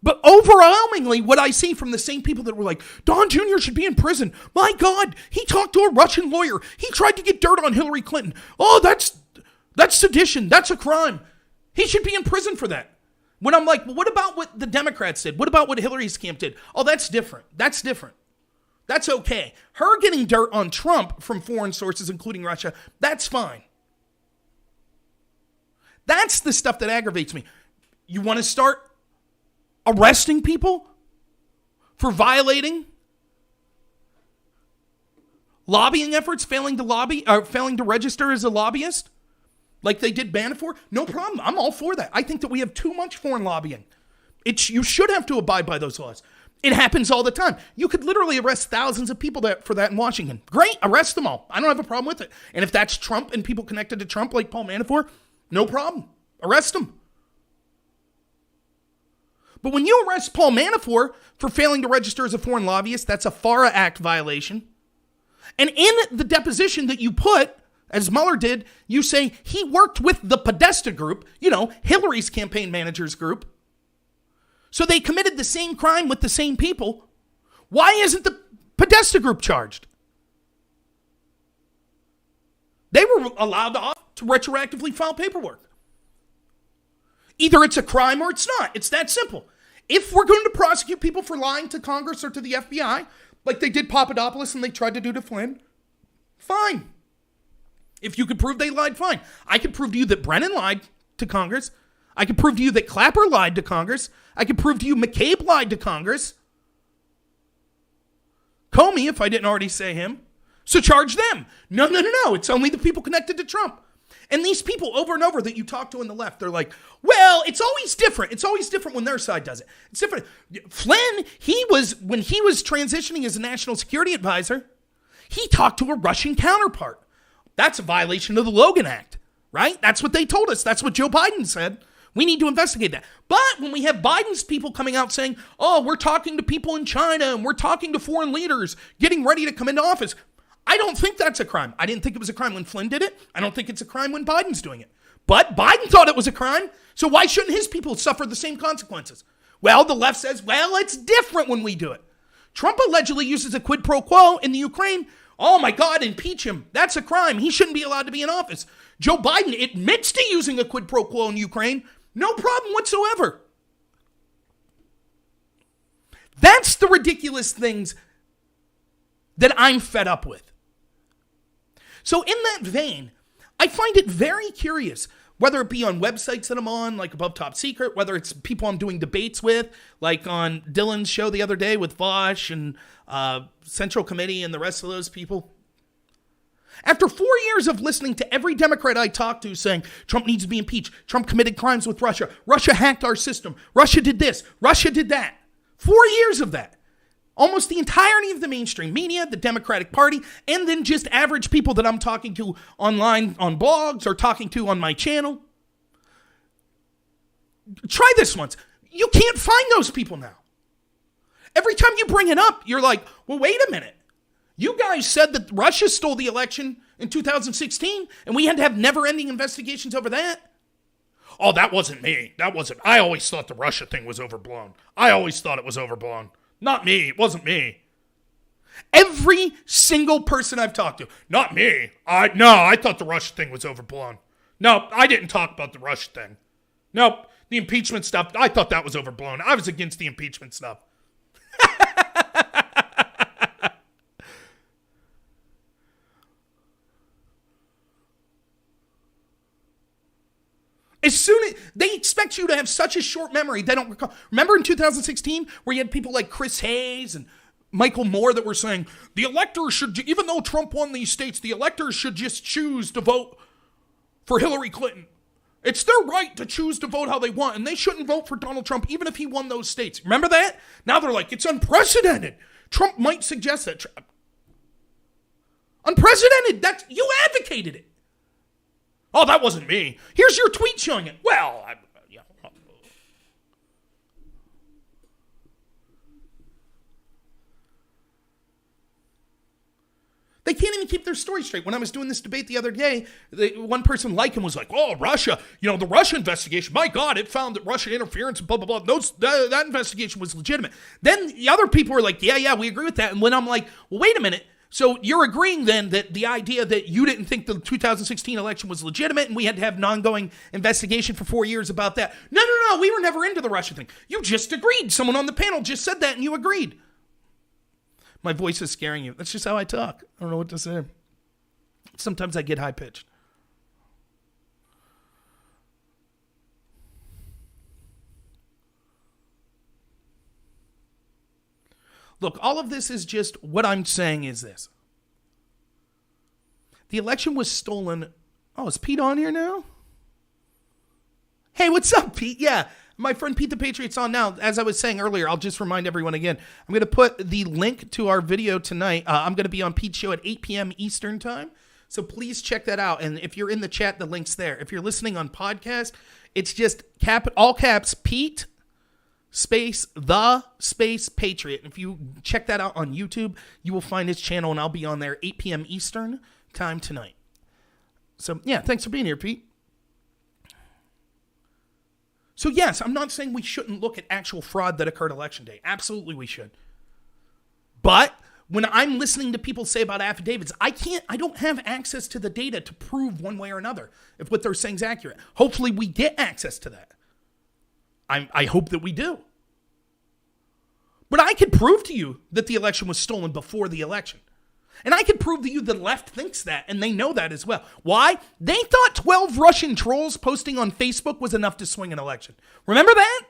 But overwhelmingly, what I see from the same people that were like, Don Jr. should be in prison. My God, he talked to a Russian lawyer. He tried to get dirt on Hillary Clinton. Oh, that's sedition. That's a crime. He should be in prison for that. When I'm like, well, what about what the Democrats did? What about what Hillary's camp did? Oh, that's different. That's different. That's okay. Her getting dirt on Trump from foreign sources, including Russia, that's fine. That's the stuff that aggravates me. You want to start arresting people for violating lobbying efforts, failing to register as a lobbyist, like they did Manafort? No problem. I'm all for that. I think that we have too much foreign lobbying. You should have to abide by those laws. It happens all the time. You could literally arrest thousands of people for that in Washington. Great, arrest them all. I don't have a problem with it. And if that's Trump and people connected to Trump like Paul Manafort, no problem. Arrest them. But when you arrest Paul Manafort for failing to register as a foreign lobbyist, that's a FARA Act violation. And in the deposition that you put, as Mueller did, you say he worked with the Podesta group, Hillary's campaign managers group. So they committed the same crime with the same people. Why isn't the Podesta group charged? They were allowed to retroactively file paperwork. Either it's a crime or it's not. It's that simple. If we're going to prosecute people for lying to Congress or to the FBI, like they did Papadopoulos and they tried to do to Flynn, fine. If you could prove they lied, fine. I could prove to you that Brennan lied to Congress. I could prove to you that Clapper lied to Congress. I could prove to you McCabe lied to Congress. Comey, if I didn't already say him. So charge them. No. It's only the people connected to Trump. And these people over and over that you talk to on the left, they're like, well, it's always different. It's always different when their side does it. It's different. Flynn, when he was transitioning as a national security advisor, he talked to a Russian counterpart. That's a violation of the Logan Act, right? That's what they told us. That's what Joe Biden said. We need to investigate that. But when we have Biden's people coming out saying, oh, we're talking to people in China and we're talking to foreign leaders getting ready to come into office, I don't think that's a crime. I didn't think it was a crime when Flynn did it. I don't think it's a crime when Biden's doing it. But Biden thought it was a crime, so why shouldn't his people suffer the same consequences? Well, the left says, well, it's different when we do it. Trump allegedly uses a quid pro quo in the Ukraine. Oh my God, impeach him. That's a crime. He shouldn't be allowed to be in office. Joe Biden admits to using a quid pro quo in Ukraine. No problem whatsoever. That's the ridiculous things that I'm fed up with. So in that vein, I find it very curious, whether it be on websites that I'm on, like Above Top Secret, whether it's people I'm doing debates with, like on Dylan's show the other day with Vaush and Central Committee and the rest of those people. After 4 years of listening to every Democrat I talked to saying, Trump needs to be impeached, Trump committed crimes with Russia, Russia hacked our system, Russia did this, Russia did that. 4 years of that. Almost the entirety of the mainstream media, the Democratic Party, and then just average people that I'm talking to online on blogs or talking to on my channel. Try this once. You can't find those people now. Every time you bring it up, you're like, well, wait a minute. You guys said that Russia stole the election in 2016, and we had to have never-ending investigations over that. Oh, that wasn't me. I always thought the Russia thing was overblown. I always thought it was overblown. Not me. It wasn't me. Every single person I've talked to. Not me. I thought the Russia thing was overblown. No, I didn't talk about the Russia thing. Nope. The impeachment stuff, I thought that was overblown. I was against the impeachment stuff. As soon as they expect you to have such a short memory, they don't recall. Remember in 2016 where you had people like Chris Hayes and Michael Moore that were saying the electors should, even though Trump won these states, the electors should just choose to vote for Hillary Clinton. It's their right to choose to vote how they want, and they shouldn't vote for Donald Trump even if he won those states. Remember that? Now they're like, it's unprecedented. Trump might suggest that. Unprecedented. That's, you advocated it. Oh, that wasn't me. Here's your tweet showing it. Well, yeah. They can't even keep their story straight. When I was doing this debate the other day, one person like him was like, oh, Russia, the Russia investigation, my God, it found that Russian interference, blah, blah, blah. That investigation was legitimate. Then the other people were like, yeah, we agree with that. And when I'm like, well, wait a minute. So you're agreeing then that the idea that you didn't think the 2016 election was legitimate and we had to have an ongoing investigation for 4 years about that. No, we were never into the Russia thing. You just agreed. Someone on the panel just said that and you agreed. My voice is scaring you. That's just how I talk. I don't know what to say. Sometimes I get high-pitched. Look, all of this is just, what I'm saying is this. The election was stolen. Oh, is Pete on here now? Hey, what's up, Pete? Yeah, my friend Pete the Patriot's on now. As I was saying earlier, I'll just remind everyone again. I'm going to put the link to our video tonight. I'm going to be on Pete's show at 8 p.m. Eastern time. So please check that out. And if you're in the chat, the link's there. If you're listening on podcast, it's just all caps, Pete space Patriot. If you check that out on YouTube, you will find his channel, and I'll be on there 8 p.m. Eastern time tonight. So yeah, thanks for being here, Pete. So yes, I'm not saying we shouldn't look at actual fraud that occurred election day. Absolutely we should. But when I'm listening to people say about affidavits, I don't have access to the data to prove one way or another if what they're saying is accurate. Hopefully we get access to that. I hope that we do. But I could prove to you that the election was stolen before the election. And I could prove to you the left thinks that, and they know that as well. Why? They thought 12 Russian trolls posting on Facebook was enough to swing an election. Remember that?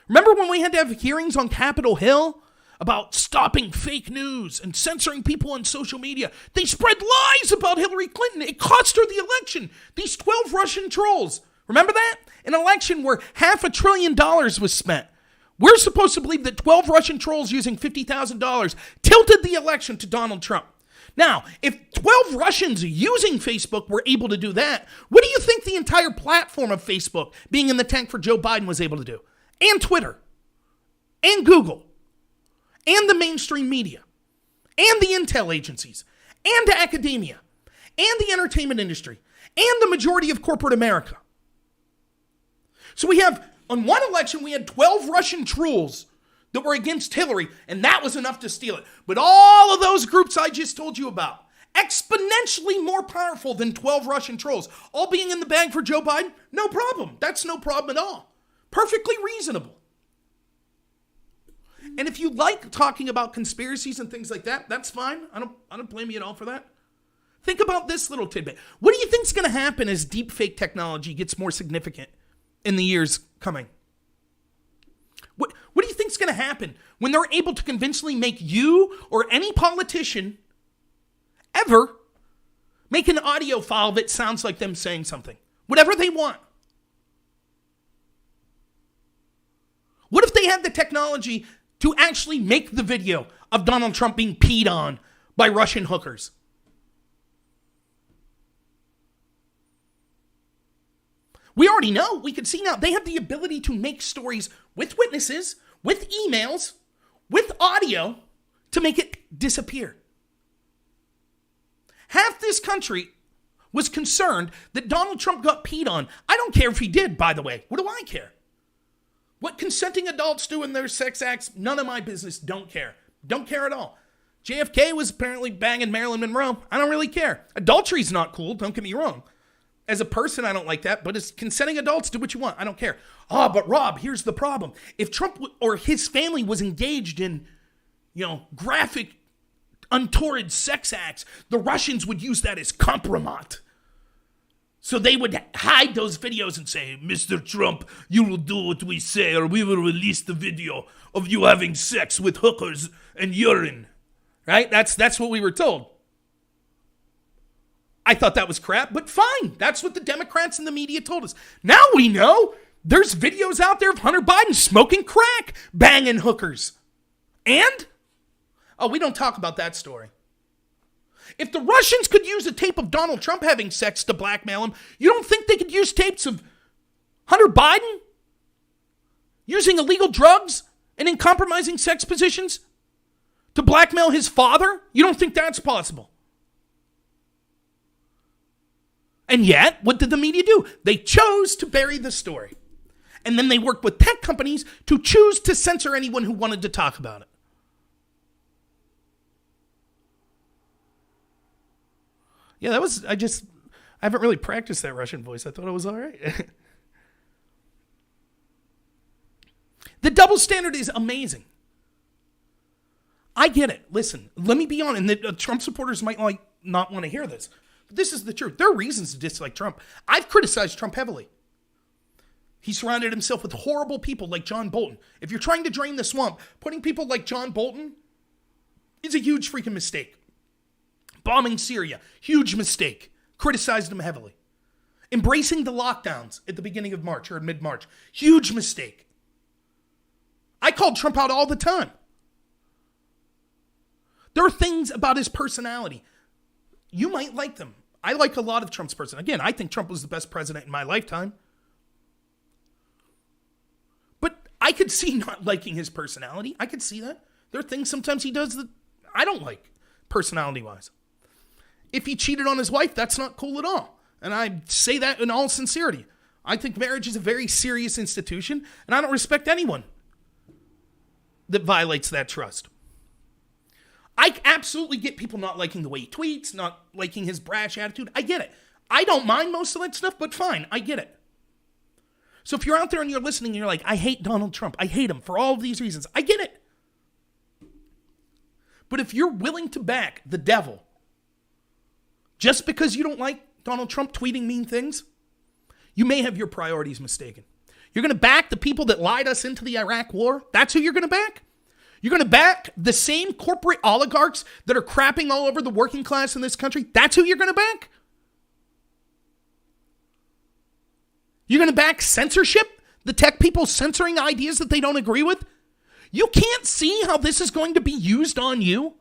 Remember when we had to have hearings on Capitol Hill about stopping fake news and censoring people on social media? They spread lies about Hillary Clinton. It cost her the election. These 12 Russian trolls. Remember that? An election where $500 billion was spent. We're supposed to believe that 12 Russian trolls using $50,000 tilted the election to Donald Trump. Now, if 12 Russians using Facebook were able to do that, what do you think the entire platform of Facebook being in the tank for Joe Biden was able to do? And Twitter, and Google, and the mainstream media, and the intel agencies, and academia, and the entertainment industry, and the majority of corporate America. So we have, on one election, we had 12 Russian trolls that were against Hillary, and that was enough to steal it. But all of those groups I just told you about, exponentially more powerful than 12 Russian trolls, all being in the bag for Joe Biden, no problem. That's no problem at all. Perfectly reasonable. And if you like talking about conspiracies and things like that, that's fine. I don't blame you at all for that. Think about this little tidbit. What do you think's going to happen as deepfake technology gets more significant in the years coming? What do you think's going to happen when they're able to convincingly make you or any politician ever make an audio file that sounds like them saying something? Whatever they want. What if they had the technology to actually make the video of Donald Trump being peed on by Russian hookers? We already know. We can see now. They have the ability to make stories with witnesses, with emails, with audio to make it disappear. Half this country was concerned that Donald Trump got peed on. I don't care if he did, by the way. What do I care? What consenting adults do in their sex acts, none of my business. Don't care. Don't care at all. JFK was apparently banging Marilyn Monroe. I don't really care. Adultery's not cool. Don't get me wrong. As a person, I don't like that, but as consenting adults, do what you want. I don't care. Oh, but Rob, here's the problem. If Trump or his family was engaged in, graphic, untoward sex acts, the Russians would use that as compromat. So they would hide those videos and say, Mr. Trump, you will do what we say or we will release the video of you having sex with hookers and urine. Right? That's what we were told. I thought that was crap, but fine. That's what the Democrats and the media told us. Now we know there's videos out there of Hunter Biden smoking crack, banging hookers. And? Oh, we don't talk about that story. If the Russians could use a tape of Donald Trump having sex to blackmail him, you don't think they could use tapes of Hunter Biden using illegal drugs and in compromising sex positions to blackmail his father? You don't think that's possible? And yet, what did the media do? They chose to bury the story. And then they worked with tech companies to choose to censor anyone who wanted to talk about it. Yeah, I haven't really practiced that Russian voice. I thought it was all right. The double standard is amazing. I get it. Listen, let me be honest. And the Trump supporters might not want to hear this. But this is the truth. There are reasons to dislike Trump. I've criticized Trump heavily. He surrounded himself with horrible people like John Bolton. If you're trying to drain the swamp, putting people like John Bolton is a huge freaking mistake. Bombing Syria, huge mistake. Criticized him heavily. Embracing the lockdowns at the beginning of March or mid-March, huge mistake. I called Trump out all the time. There are things about his personality. You might like them. I like a lot of Trump's personality. Again, I think Trump was the best president in my lifetime. But I could see not liking his personality. I could see that. There are things sometimes he does that I don't like, personality-wise. If he cheated on his wife, that's not cool at all. And I say that in all sincerity. I think marriage is a very serious institution, and I don't respect anyone that violates that trust. I absolutely get people not liking the way he tweets, not liking his brash attitude. I get it. I don't mind most of that stuff, but fine, I get it. So if you're out there and you're listening and you're like, I hate Donald Trump, I hate him for all of these reasons, I get it. But if you're willing to back the devil just because you don't like Donald Trump tweeting mean things, you may have your priorities mistaken. You're going to back the people that lied us into the Iraq war? That's who you're going to back? You're going to back the same corporate oligarchs that are crapping all over the working class in this country? That's who you're going to back? You're going to back censorship? The tech people censoring ideas that they don't agree with? You can't see how this is going to be used on you?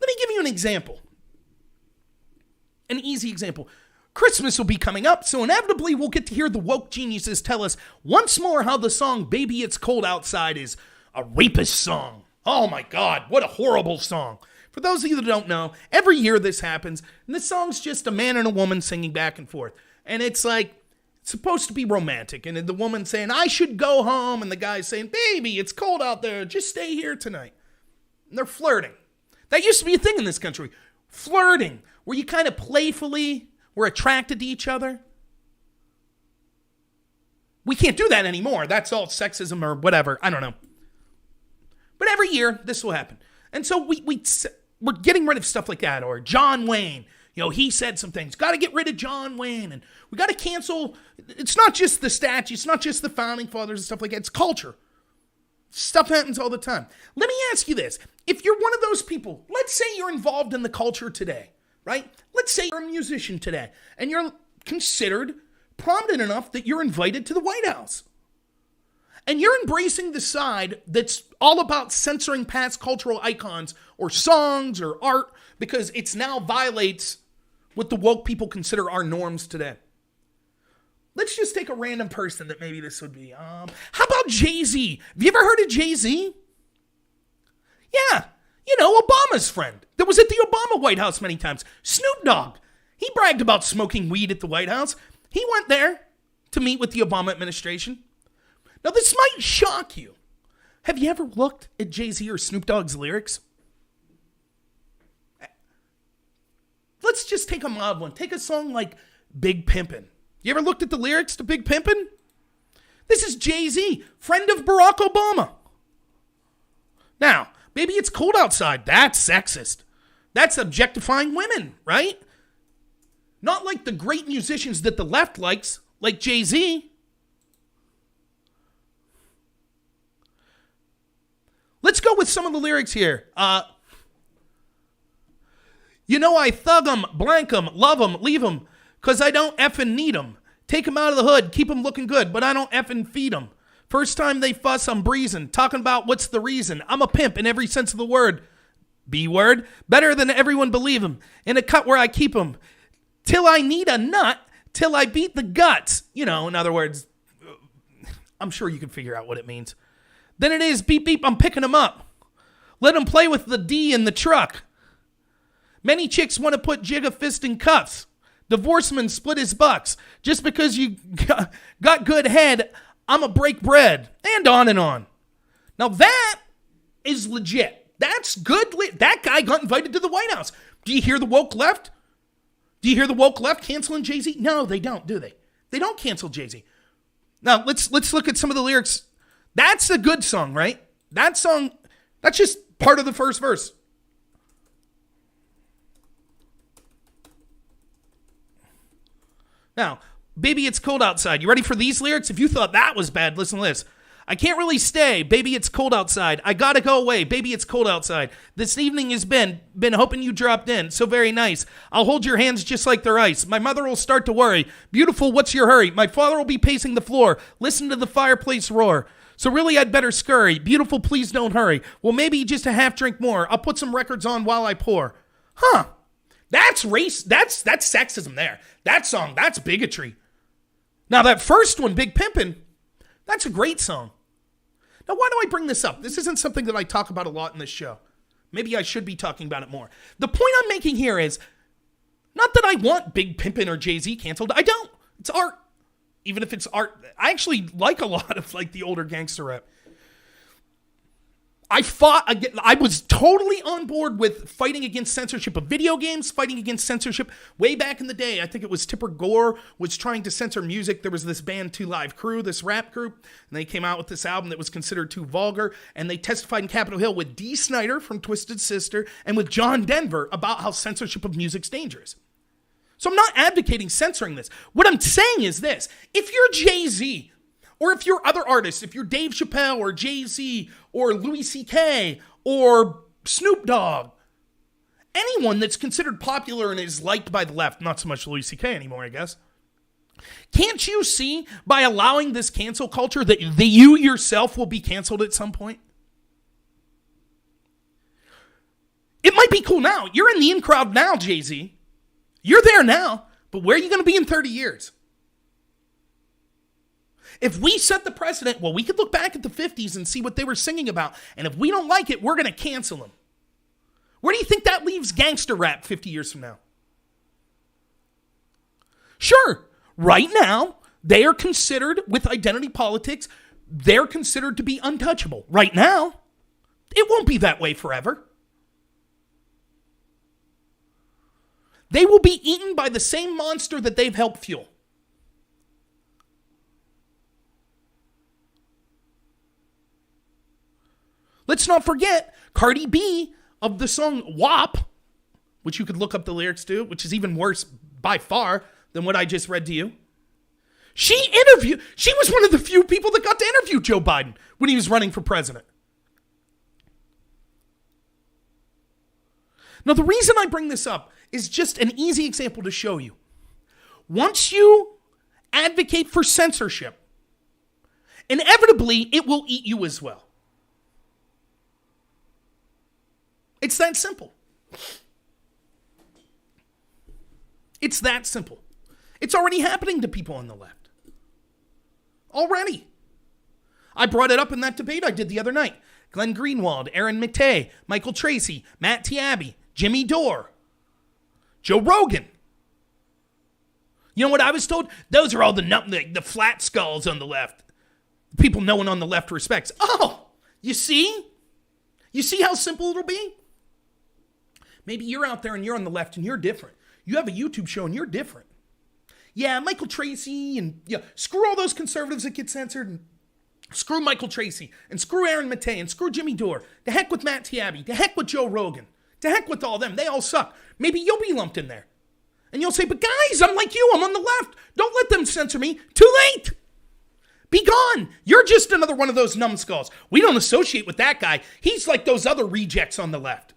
Let me give you an example. An easy example. Christmas will be coming up, so inevitably we'll get to hear the woke geniuses tell us once more how the song Baby It's Cold Outside is a rapist song. Oh my God, what a horrible song. For those of you that don't know, every year this happens, and this song's just a man and a woman singing back and forth. And it's like, it's supposed to be romantic, and the woman saying, I should go home, and the guy's saying, baby, it's cold out there, just stay here tonight. And they're flirting. That used to be a thing in this country. Flirting, where you kind of playfully were attracted to each other. We can't do that anymore. That's all sexism or whatever. I don't know. But every year, this will happen. And so we're getting rid of stuff like that. Or John Wayne, he said some things. Got to get rid of John Wayne. And we got to cancel. It's not just the statue. It's not just the founding fathers and stuff like that. It's culture. Stuff happens all the time. Let me ask you this. If you're one of those people, let's say you're involved in the culture today, right? Let's say you're a musician today, and you're considered prominent enough that you're invited to the White House. And you're embracing the side that's all about censoring past cultural icons or songs or art because it's now violates what the woke people consider our norms today. Let's just take a random person that maybe this would be. How about Jay-Z? Have you ever heard of Jay-Z? Yeah, Obama's friend that was at the Obama White House many times. Snoop Dogg. He bragged about smoking weed at the White House. He went there to meet with the Obama administration. Now, this might shock you. Have you ever looked at Jay-Z or Snoop Dogg's lyrics? Let's just take a mild one. Take a song like Big Pimpin'. You ever looked at the lyrics to Big Pimpin'? This is Jay-Z, friend of Barack Obama. Now, maybe it's cold outside. That's sexist. That's objectifying women, right? Not like the great musicians that the left likes, like Jay-Z. Let's go with some of the lyrics here. You know I thug 'em, blank 'em, love 'em, leave 'em, 'cause I don't effing need 'em. Take 'em out of the hood, keep 'em looking good, but I don't effing feed 'em. First time they fuss, I'm breezing, talking about what's the reason. I'm a pimp in every sense of the word. B-word, better than everyone believe 'em, in a cut where I keep 'em. Till I need a nut, till I beat the guts. You know, in other words, I'm sure you can figure out what it means. Then it is, beep, beep, I'm picking 'em up. Let 'em play with the D in the truck. Many chicks want to put Jigga fist in cuffs. Divorceman split his bucks. Just because you got good head, I'ma break bread. And on and on. Now that is legit. That's good. That guy got invited to the White House. Do you hear the woke left? Do you hear the woke left canceling Jay-Z? No, they don't, do they? They don't cancel Jay-Z. Now, let's look at some of the lyrics. That's a good song, right? That song, that's just part of the first verse. Now, baby, it's cold outside. You ready for these lyrics? If you thought that was bad, listen to this. I can't really stay. Baby, it's cold outside. I gotta go away. Baby, it's cold outside. This evening has been hoping you dropped in. So very nice. I'll hold your hands just like they're ice. My mother will start to worry. Beautiful, what's your hurry? My father will be pacing the floor. Listen to the fireplace roar. So really, I'd better scurry. Beautiful, please don't hurry. Well, maybe just a half drink more. I'll put some records on while I pour. Huh. That's race. That's sexism there. That song, that's bigotry. Now, that first one, Big Pimpin', that's a great song. Now, why do I bring this up? This isn't something that I talk about a lot in this show. Maybe I should be talking about it more. The point I'm making here is not that I want Big Pimpin' or Jay-Z canceled. I don't. It's art. Even if it's art, I actually like a lot of like the older gangster rap. I was totally on board with fighting against censorship of video games, fighting against censorship way back in the day. I think it was Tipper Gore was trying to censor music. There was this band 2 Live Crew, this rap group, and they came out with this album that was considered too vulgar, and they testified in Capitol Hill with Dee Snider from Twisted Sister and with John Denver about how censorship of music's dangerous. So I'm not advocating censoring this. What I'm saying is this. If you're Jay-Z, or if you're other artists, if you're Dave Chappelle or Jay-Z or Louis C.K. or Snoop Dogg, anyone that's considered popular and is liked by the left, not so much Louis C.K. anymore, I guess, can't you see by allowing this cancel culture that you yourself will be canceled at some point? It might be cool now. You're in the in crowd now, Jay-Z. You're there now, but where are you going to be in 30 years? If we set the precedent, well, we could look back at the 50s and see what they were singing about. And if we don't like it, we're going to cancel them. Where do you think that leaves gangster rap 50 years from now? Sure, right now, they are considered, with identity politics, they're considered to be untouchable. Right now, it won't be that way forever. They will be eaten by the same monster that they've helped fuel. Let's not forget Cardi B of the song WAP, which you could look up the lyrics to, which is even worse by far than what I just read to you. She was one of the few people that got to interview Joe Biden when he was running for president. Now, the reason I bring this up is just an easy example to show you. Once you advocate for censorship, inevitably it will eat you as well. It's that simple. It's that simple. It's already happening to people on the left. Already. I brought it up in that debate I did the other night. Glenn Greenwald, Aaron McTay, Michael Tracy, Matt Taibbi, Jimmy Dore, Joe Rogan. You know what I was told? Those are all the flat skulls on the left. People no one on the left respects. Oh, you see? You see how simple it'll be? Maybe you're out there and you're on the left and you're different. You have a YouTube show and you're different. Yeah, Michael Tracy and screw all those conservatives that get censored. And screw Michael Tracy and screw Aaron Mattei and screw Jimmy Dore. To heck with Matt Taibbi. To heck with Joe Rogan. To heck with all them. They all suck. Maybe you'll be lumped in there. And you'll say, but guys, I'm like you. I'm on the left. Don't let them censor me. Too late. Be gone. You're just another one of those numbskulls. We don't associate with that guy. He's like those other rejects on the left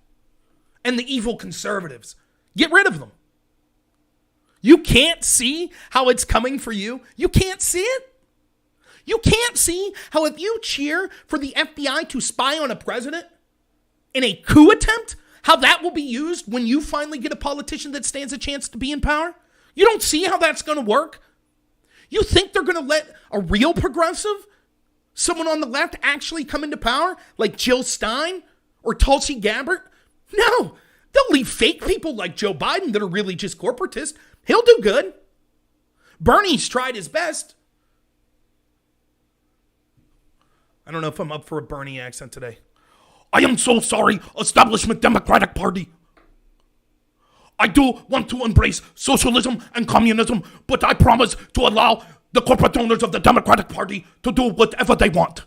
and the evil conservatives. Get rid of them. You can't see how it's coming for you. You can't see it. You can't see how if you cheer for the FBI to spy on a president in a coup attempt, how that will be used when you finally get a politician that stands a chance to be in power? You don't see how that's going to work? You think they're going to let a real progressive, someone on the left, actually come into power, like Jill Stein or Tulsi Gabbard? No. They'll leave fake people like Joe Biden that are really just corporatists. He'll do good. Bernie's tried his best. I don't know if I'm up for a Bernie accent today. I am so sorry, establishment Democratic Party. I do want to embrace socialism and communism, but I promise to allow the corporate owners of the Democratic Party to do whatever they want.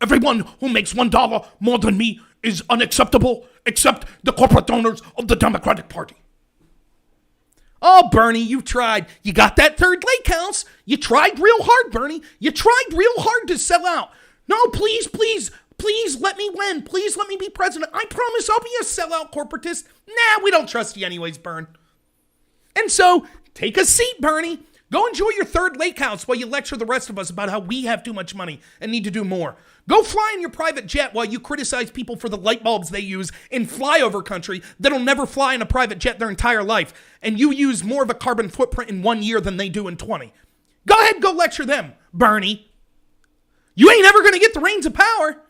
Everyone who makes $1 more than me is unacceptable, except the corporate owners of the Democratic Party. Oh, Bernie, you tried. You got that third Lake House. You tried real hard, Bernie. You tried real hard to sell out. No, please, please, please let me win. Please let me be president. I promise I'll be a sellout corporatist. Nah, we don't trust you anyways, Bern. And so, take a seat, Bernie. Go enjoy your third lake house while you lecture the rest of us about how we have too much money and need to do more. Go fly in your private jet while you criticize people for the light bulbs they use in flyover country that'll never fly in a private jet their entire life, and you use more of a carbon footprint in 1 year than they do in 20. Go ahead, go lecture them, Bernie. You ain't ever going to get the reins of power.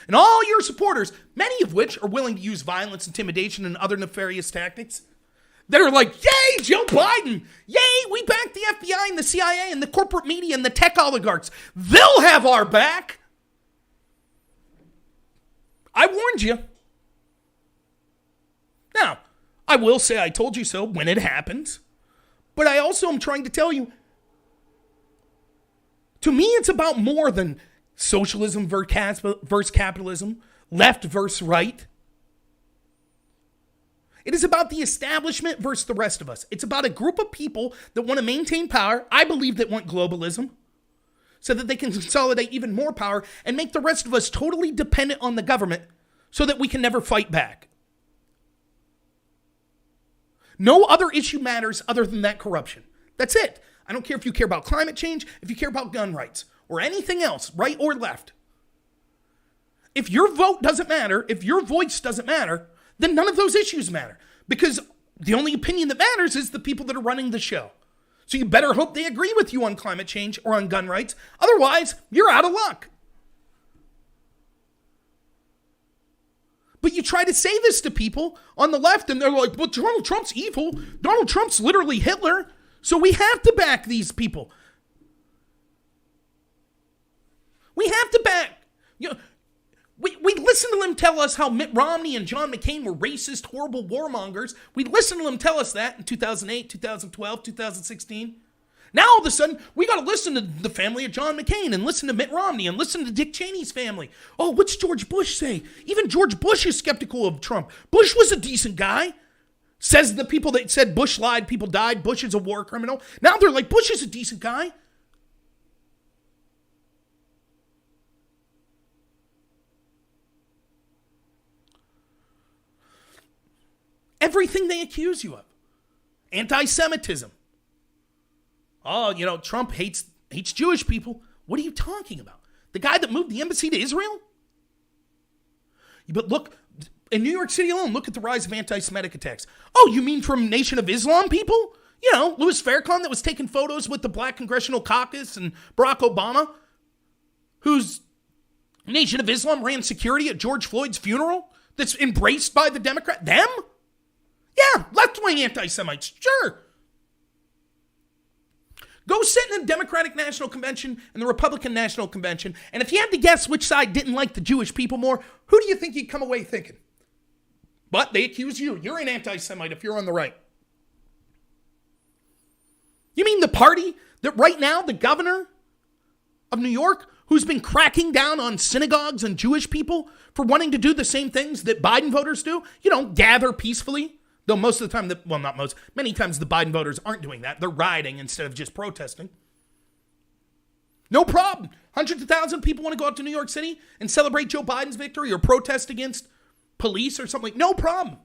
And all your supporters, many of which are willing to use violence, intimidation, and other nefarious tactics, that are like, yay, Joe Biden. Yay, we back the FBI and the CIA and the corporate media and the tech oligarchs. They'll have our back. I warned you. Now, I will say I told you so when it happens. But I also am trying to tell you, to me, it's about more than socialism versus capitalism, left versus right. It is about the establishment versus the rest of us. It's about a group of people that want to maintain power. I believe that want globalism so that they can consolidate even more power and make the rest of us totally dependent on the government so that we can never fight back. No other issue matters other than that corruption. That's it. I don't care if you care about climate change, if you care about gun rights, or anything else, right or left. If your vote doesn't matter, if your voice doesn't matter, then none of those issues matter. Because the only opinion that matters is the people that are running the show. So you better hope they agree with you on climate change or on gun rights. Otherwise, you're out of luck. But you try to say this to people on the left, and they're like, well, Donald Trump's evil. Donald Trump's literally Hitler. So we have to back these people. We have to back. You know, we listen to them tell us how Mitt Romney and John McCain were racist, horrible warmongers. We listen to them tell us that in 2008, 2012, 2016. Now all of a sudden, we got to listen to the family of John McCain and listen to Mitt Romney and listen to Dick Cheney's family. Oh, what's George Bush say? Even George Bush is skeptical of Trump. Bush was a decent guy. Says the people that said Bush lied, people died, Bush is a war criminal. Now they're like, Bush is a decent guy. Everything they accuse you of. Anti-Semitism. Oh, Trump hates Jewish people. What are you talking about? The guy that moved the embassy to Israel? But look, in New York City alone, look at the rise of anti-Semitic attacks. Oh, you mean from Nation of Islam people? Louis Farrakhan that was taking photos with the Black Congressional Caucus and Barack Obama, whose Nation of Islam ran security at George Floyd's funeral, that's embraced by the Democrat. Them? Yeah, left-wing anti-Semites, sure. Go sit in the Democratic National Convention and the Republican National Convention, and if you had to guess which side didn't like the Jewish people more, who do you think you'd come away thinking? But they accuse you. You're an anti-Semite if you're on the right. You mean the party that right now, the governor of New York, who's been cracking down on synagogues and Jewish people for wanting to do the same things that Biden voters do, gather peacefully Though most of the time, not most, many times the Biden voters aren't doing that. They're rioting instead of just protesting. No problem. Hundreds of thousands of people want to go out to New York City and celebrate Joe Biden's victory or protest against police or something. No problem.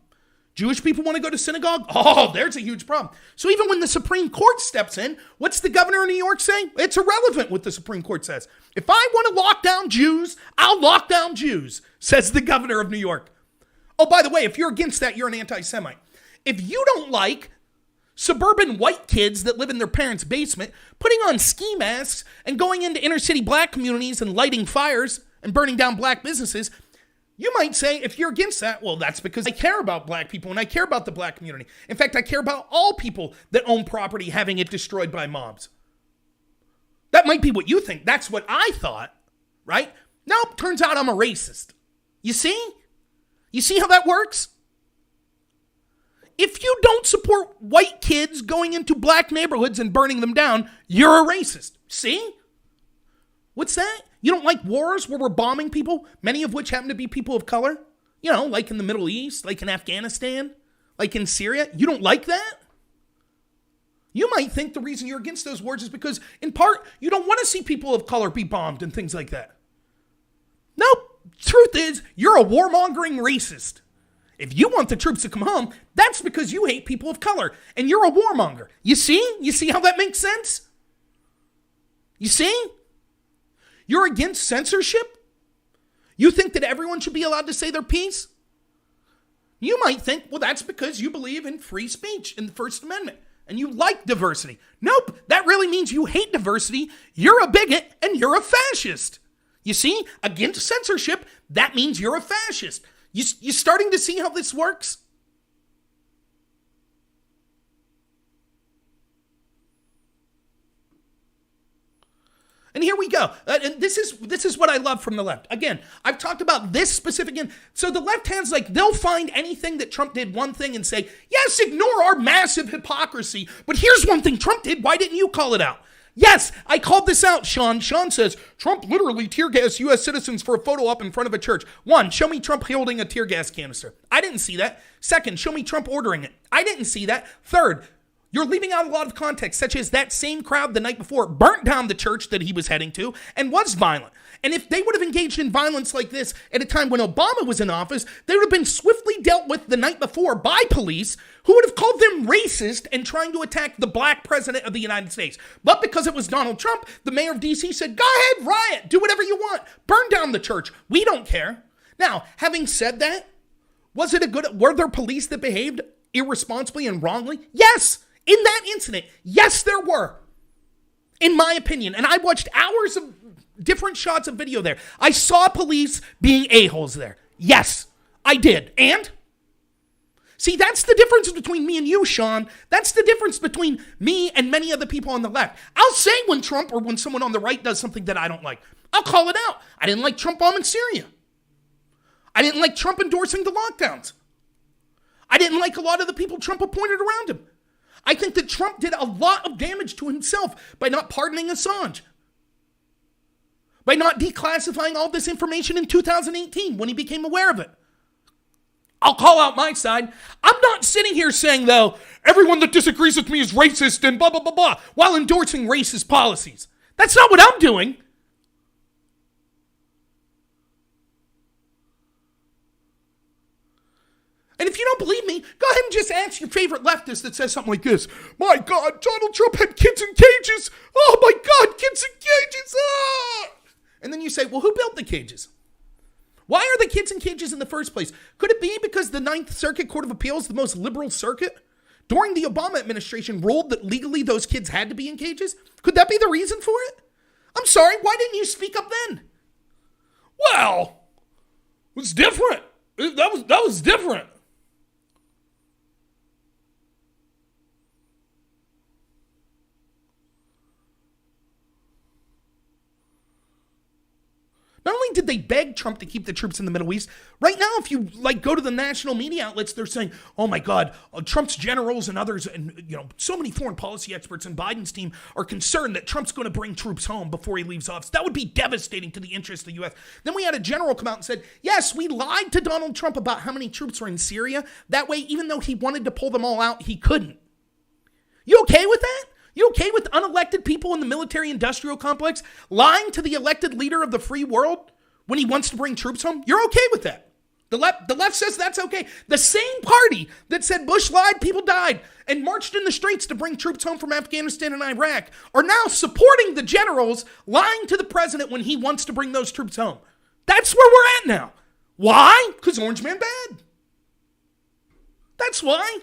Jewish people want to go to synagogue? Oh, there's a huge problem. So even when the Supreme Court steps in, what's the governor of New York saying? It's irrelevant what the Supreme Court says. If I want to lock down Jews, I'll lock down Jews, says the governor of New York. Oh, by the way, if you're against that, you're an anti-Semite. If you don't like suburban white kids that live in their parents' basement putting on ski masks and going into inner city black communities and lighting fires and burning down black businesses, you might say, if you're against that, well, that's because I care about black people and I care about the black community. In fact, I care about all people that own property having it destroyed by mobs. That might be what you think. That's what I thought, right? Nope, turns out I'm a racist. You see? You see how that works? If you don't support white kids going into black neighborhoods and burning them down, you're a racist. See? What's that? You don't like wars where we're bombing people, many of which happen to be people of color? You know, like in the Middle East, like in Afghanistan, like in Syria. You don't like that? You might think the reason you're against those wars is because, in part, you don't want to see people of color be bombed and things like that. Nope. Truth is, you're a warmongering racist. If you want the troops to come home, that's because you hate people of color, and you're a warmonger. You see? You see how that makes sense? You see? You're against censorship? You think that everyone should be allowed to say their piece? You might think, well, that's because you believe in free speech in the First Amendment, and you like diversity. Nope, that really means you hate diversity, you're a bigot, and you're a fascist. You see? Against censorship, that means you're a fascist. You starting to see how this works? And here we go. And this is what I love from the left. Again, I've talked about this specific. So the left hand's like, they'll find anything that Trump did one thing and say, yes, ignore our massive hypocrisy. But here's one thing Trump did. Why didn't you call it out? Yes, I called this out, Sean. Sean says, Trump literally tear gassed U.S. citizens for a photo op in front of a church. One, show me Trump holding a tear gas canister. I didn't see that. Second, show me Trump ordering it. I didn't see that. Third, you're leaving out a lot of context, such as that same crowd the night before burnt down the church that he was heading to and was violent. And if they would have engaged in violence like this at a time when Obama was in office, they would have been swiftly dealt with the night before by police who would have called them racist and trying to attack the black president of the United States. But because it was Donald Trump, the mayor of D.C. said, go ahead, riot, do whatever you want, burn down the church. We don't care. Now, having said that, were there police that behaved irresponsibly and wrongly? Yes. In that incident, yes, there were, in my opinion. And I watched hours of different shots of video there. I saw police being a-holes there. Yes, I did. And? See, that's the difference between me and you, Sean. That's the difference between me and many other people on the left. I'll say when Trump or when someone on the right does something that I don't like. I'll call it out. I didn't like Trump bombing Syria. I didn't like Trump endorsing the lockdowns. I didn't like a lot of the people Trump appointed around him. I think that Trump did a lot of damage to himself by not pardoning Assange, by not declassifying all this information in 2018 when he became aware of it. I'll call out my side. I'm not sitting here saying, though, everyone that disagrees with me is racist and blah, blah, blah, blah, while endorsing racist policies. That's not what I'm doing. And if you don't believe me, go ahead and just ask your favorite leftist that says something like this. My God, Donald Trump had kids in cages. Oh my God, kids in cages. Ah! And then you say, well, who built the cages? Why are the kids in cages in the first place? Could it be because the Ninth Circuit Court of Appeals, the most liberal circuit, during the Obama administration ruled that legally those kids had to be in cages? Could that be the reason for it? I'm sorry, why didn't you speak up then? Well, it was different. That was different. Not only did they beg Trump to keep the troops in the Middle East? Right now, if you go to the national media outlets, they're saying, oh my God, Trump's generals and others, and so many foreign policy experts in Biden's team are concerned that Trump's going to bring troops home before he leaves office. That would be devastating to the interests of the U.S. Then we had a general come out and said, yes, we lied to Donald Trump about how many troops were in Syria. That way, even though he wanted to pull them all out, he couldn't. You okay with that? You okay with unelected people in the military-industrial complex lying to the elected leader of the free world when he wants to bring troops home? You're okay with that. The left says that's okay. The same party that said Bush lied, people died, and marched in the streets to bring troops home from Afghanistan and Iraq are now supporting the generals lying to the president when he wants to bring those troops home. That's where we're at now. Why? Because Orange Man bad. That's why.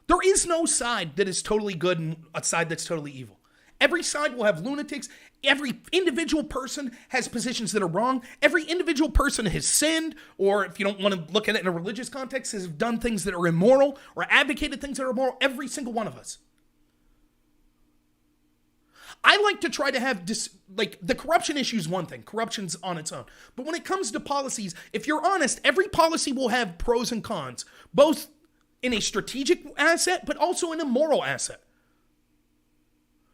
There is no side that is totally good and a side that's totally evil. Every side will have lunatics. Every individual person has positions that are wrong. Every individual person has sinned, or if you don't want to look at it in a religious context, has done things that are immoral or advocated things that are immoral. Every single one of us. I like to try to have the corruption issue is one thing. Corruption's on its own. But when it comes to policies, if you're honest, every policy will have pros and cons, both in a strategic asset, but also in a moral asset.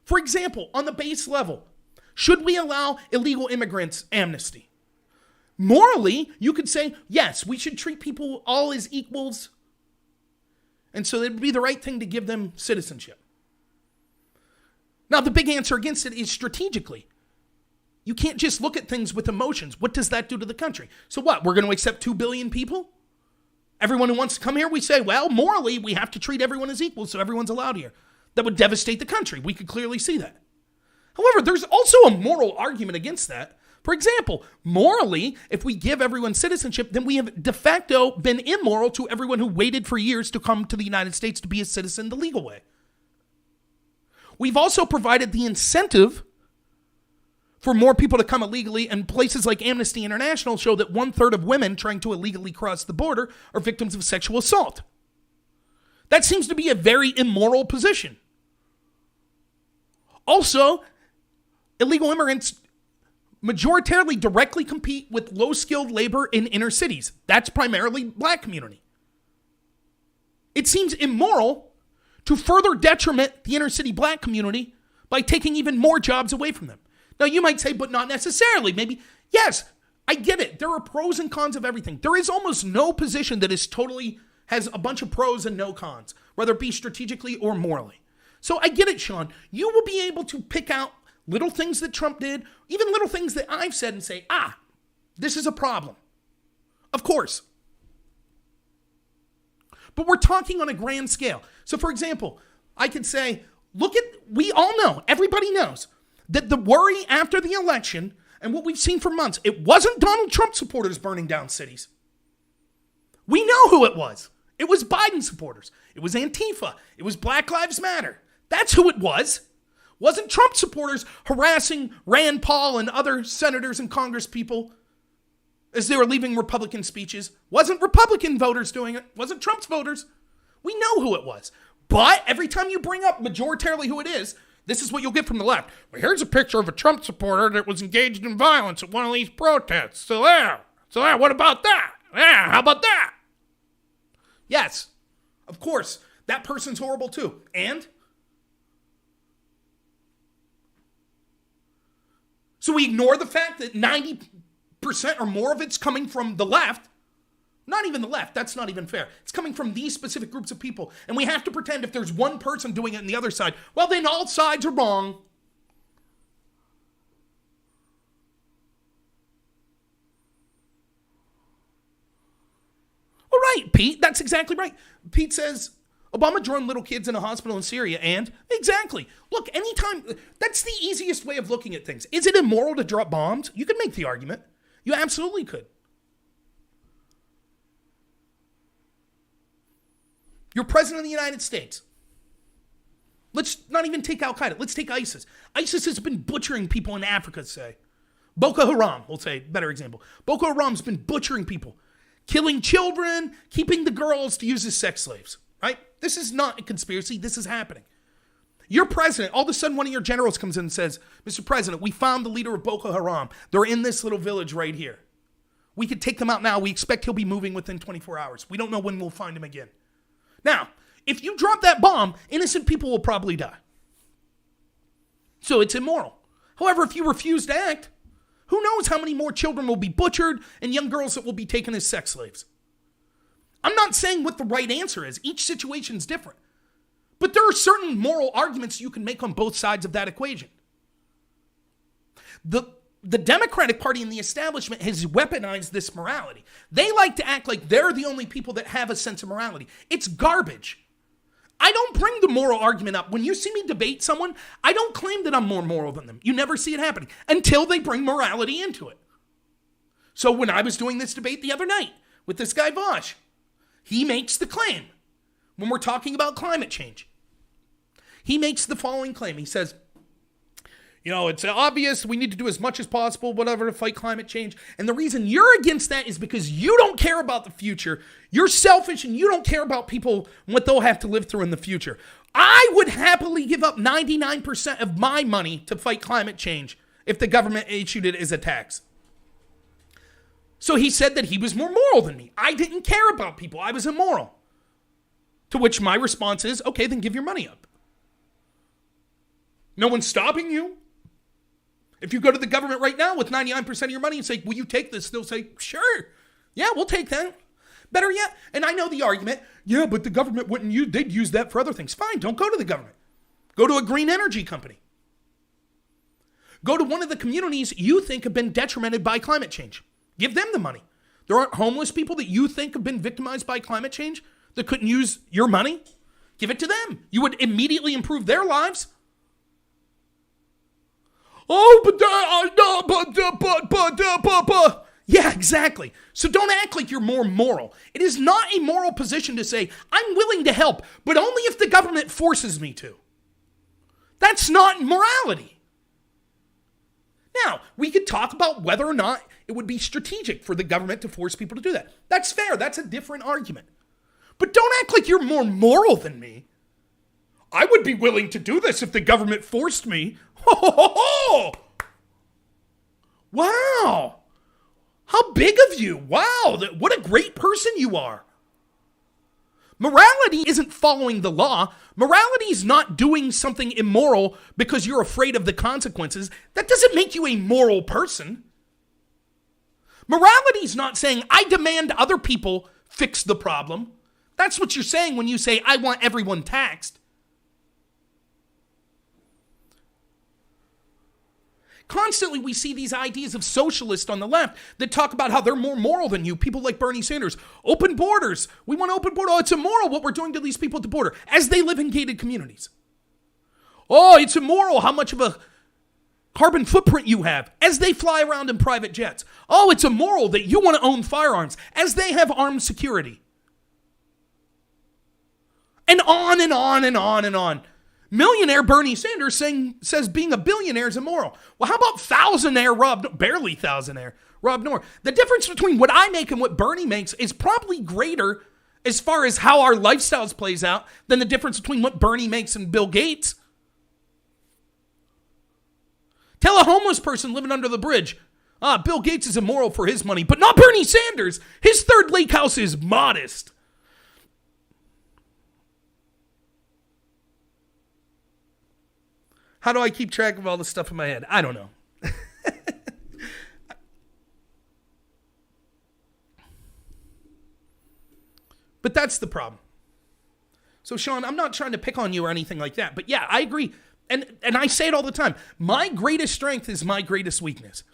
For example, on the base level, should we allow illegal immigrants amnesty? Morally, you could say, yes, we should treat people all as equals. And so it would be the right thing to give them citizenship. Now, the big answer against it is strategically. You can't just look at things with emotions. What does that do to the country? So what, we're going to accept 2 billion people? Everyone who wants to come here, we say, well, morally, we have to treat everyone as equal, so everyone's allowed here. That would devastate the country. We could clearly see that. However, there's also a moral argument against that. For example, morally, if we give everyone citizenship, then we have de facto been immoral to everyone who waited for years to come to the United States to be a citizen the legal way. We've also provided the incentive for more people to come illegally, and places like Amnesty International show that 1/3 of women trying to illegally cross the border are victims of sexual assault. That seems to be a very immoral position. Also, illegal immigrants majoritarily directly compete with low-skilled labor in inner cities. That's primarily black community. It seems immoral to further detriment the inner city black community by taking even more jobs away from them. Now, you might say, but not necessarily. Maybe, yes, I get it. There are pros and cons of everything. There is almost no position that has a bunch of pros and no cons, whether it be strategically or morally. So I get it, Sean. You will be able to pick out little things that Trump did, even little things that I've said, and say, this is a problem. Of course. But we're talking on a grand scale. So, for example, I could say, we all know, everybody knows, that the worry after the election, and what we've seen for months, it wasn't Donald Trump supporters burning down cities. We know who it was. It was Biden supporters. It was Antifa. It was Black Lives Matter. That's who it was. Wasn't Trump supporters harassing Rand Paul and other senators and Congress people as they were leaving Republican speeches. Wasn't Republican voters doing it. Wasn't Trump's voters. We know who it was. But every time you bring up majoritarily who it is, this is what you'll get from the left. Well, here's a picture of a Trump supporter that was engaged in violence at one of these protests. So there, what about that? Yeah, how about that? Yes, of course, that person's horrible too. And? So we ignore the fact that 90% or more of it's coming from the left. Not even the left. That's not even fair. It's coming from these specific groups of people. And we have to pretend if there's one person doing it on the other side, well, then all sides are wrong. All right, Pete. That's exactly right. Pete says, Obama drone little kids in a hospital in Syria, and exactly. Look, anytime, that's the easiest way of looking at things. Is it immoral to drop bombs? You could make the argument. You absolutely could. You're president of the United States. Let's not even take Al-Qaeda. Let's take ISIS. ISIS has been butchering people in Africa, say. Boko Haram, we'll say, better example. Boko Haram's been butchering people, killing children, keeping the girls to use as sex slaves, right? This is not a conspiracy. This is happening. Your president, all of a sudden one of your generals comes in and says, Mr. President, we found the leader of Boko Haram. They're in this little village right here. We could take them out now. We expect he'll be moving within 24 hours. We don't know when we'll find him again. Now, if you drop that bomb, innocent people will probably die. So it's immoral. However, if you refuse to act, who knows how many more children will be butchered and young girls that will be taken as sex slaves. I'm not saying what the right answer is. Each situation is different. But there are certain moral arguments you can make on both sides of that equation. The Democratic Party and the establishment has weaponized this morality. They like to act like they're the only people that have a sense of morality. It's garbage. I don't bring the moral argument up. When you see me debate someone, I don't claim that I'm more moral than them. You never see it happening until they bring morality into it. So when I was doing this debate the other night with this guy Vaush, he makes the claim when we're talking about climate change. He makes the following claim. He says, it's obvious we need to do as much as possible, whatever, to fight climate change. And the reason you're against that is because you don't care about the future. You're selfish and you don't care about people and what they'll have to live through in the future. I would happily give up 99% of my money to fight climate change if the government issued it as a tax. So he said that he was more moral than me. I didn't care about people. I was immoral. To which my response is, okay, then give your money up. No one's stopping you. If you go to the government right now with 99% of your money and say, will you take this? They'll say, sure. Yeah, we'll take that. Better yet, and I know the argument, yeah, but the government wouldn't use, they'd use that for other things. Fine, don't go to the government. Go to a green energy company. Go to one of the communities you think have been detrimented by climate change. Give them the money. There aren't homeless people that you think have been victimized by climate change that couldn't use your money. Give it to them. You would immediately improve their lives. Oh, but. Yeah, exactly. So don't act like you're more moral. It is not a moral position to say, I'm willing to help, but only if the government forces me to. That's not morality. Now, we could talk about whether or not it would be strategic for the government to force people to do that. That's fair. That's a different argument. But don't act like you're more moral than me. I would be willing to do this if the government forced me. Ho, ho, ho, ho. Wow. How big of you. Wow. What a great person you are. Morality isn't following the law. Morality is not doing something immoral because you're afraid of the consequences. That doesn't make you a moral person. Morality is not saying, I demand other people fix the problem. That's what you're saying when you say, I want everyone taxed. Constantly, we see these ideas of socialists on the left that talk about how they're more moral than you. People like Bernie Sanders. Open borders. We want open borders. Oh, it's immoral what we're doing to these people at the border as they live in gated communities. Oh, it's immoral how much of a carbon footprint you have as they fly around in private jets. Oh, it's immoral that you want to own firearms as they have armed security. And on and on and on and on. Millionaire Bernie Sanders says being a billionaire is immoral. Well, how about thousandaire barely thousandaire Rob Noor? The difference between what I make and what Bernie makes is probably greater as far as how our lifestyles plays out than the difference between what Bernie makes and Bill Gates. Tell a homeless person living under the bridge, Bill Gates is immoral for his money, but not Bernie Sanders. His third lake house is modest. How do I keep track of all the stuff in my head? I don't know. But that's the problem. So, Sean, I'm not trying to pick on you or anything like that. But yeah, I agree. And I say it all the time. My greatest strength is my greatest weakness.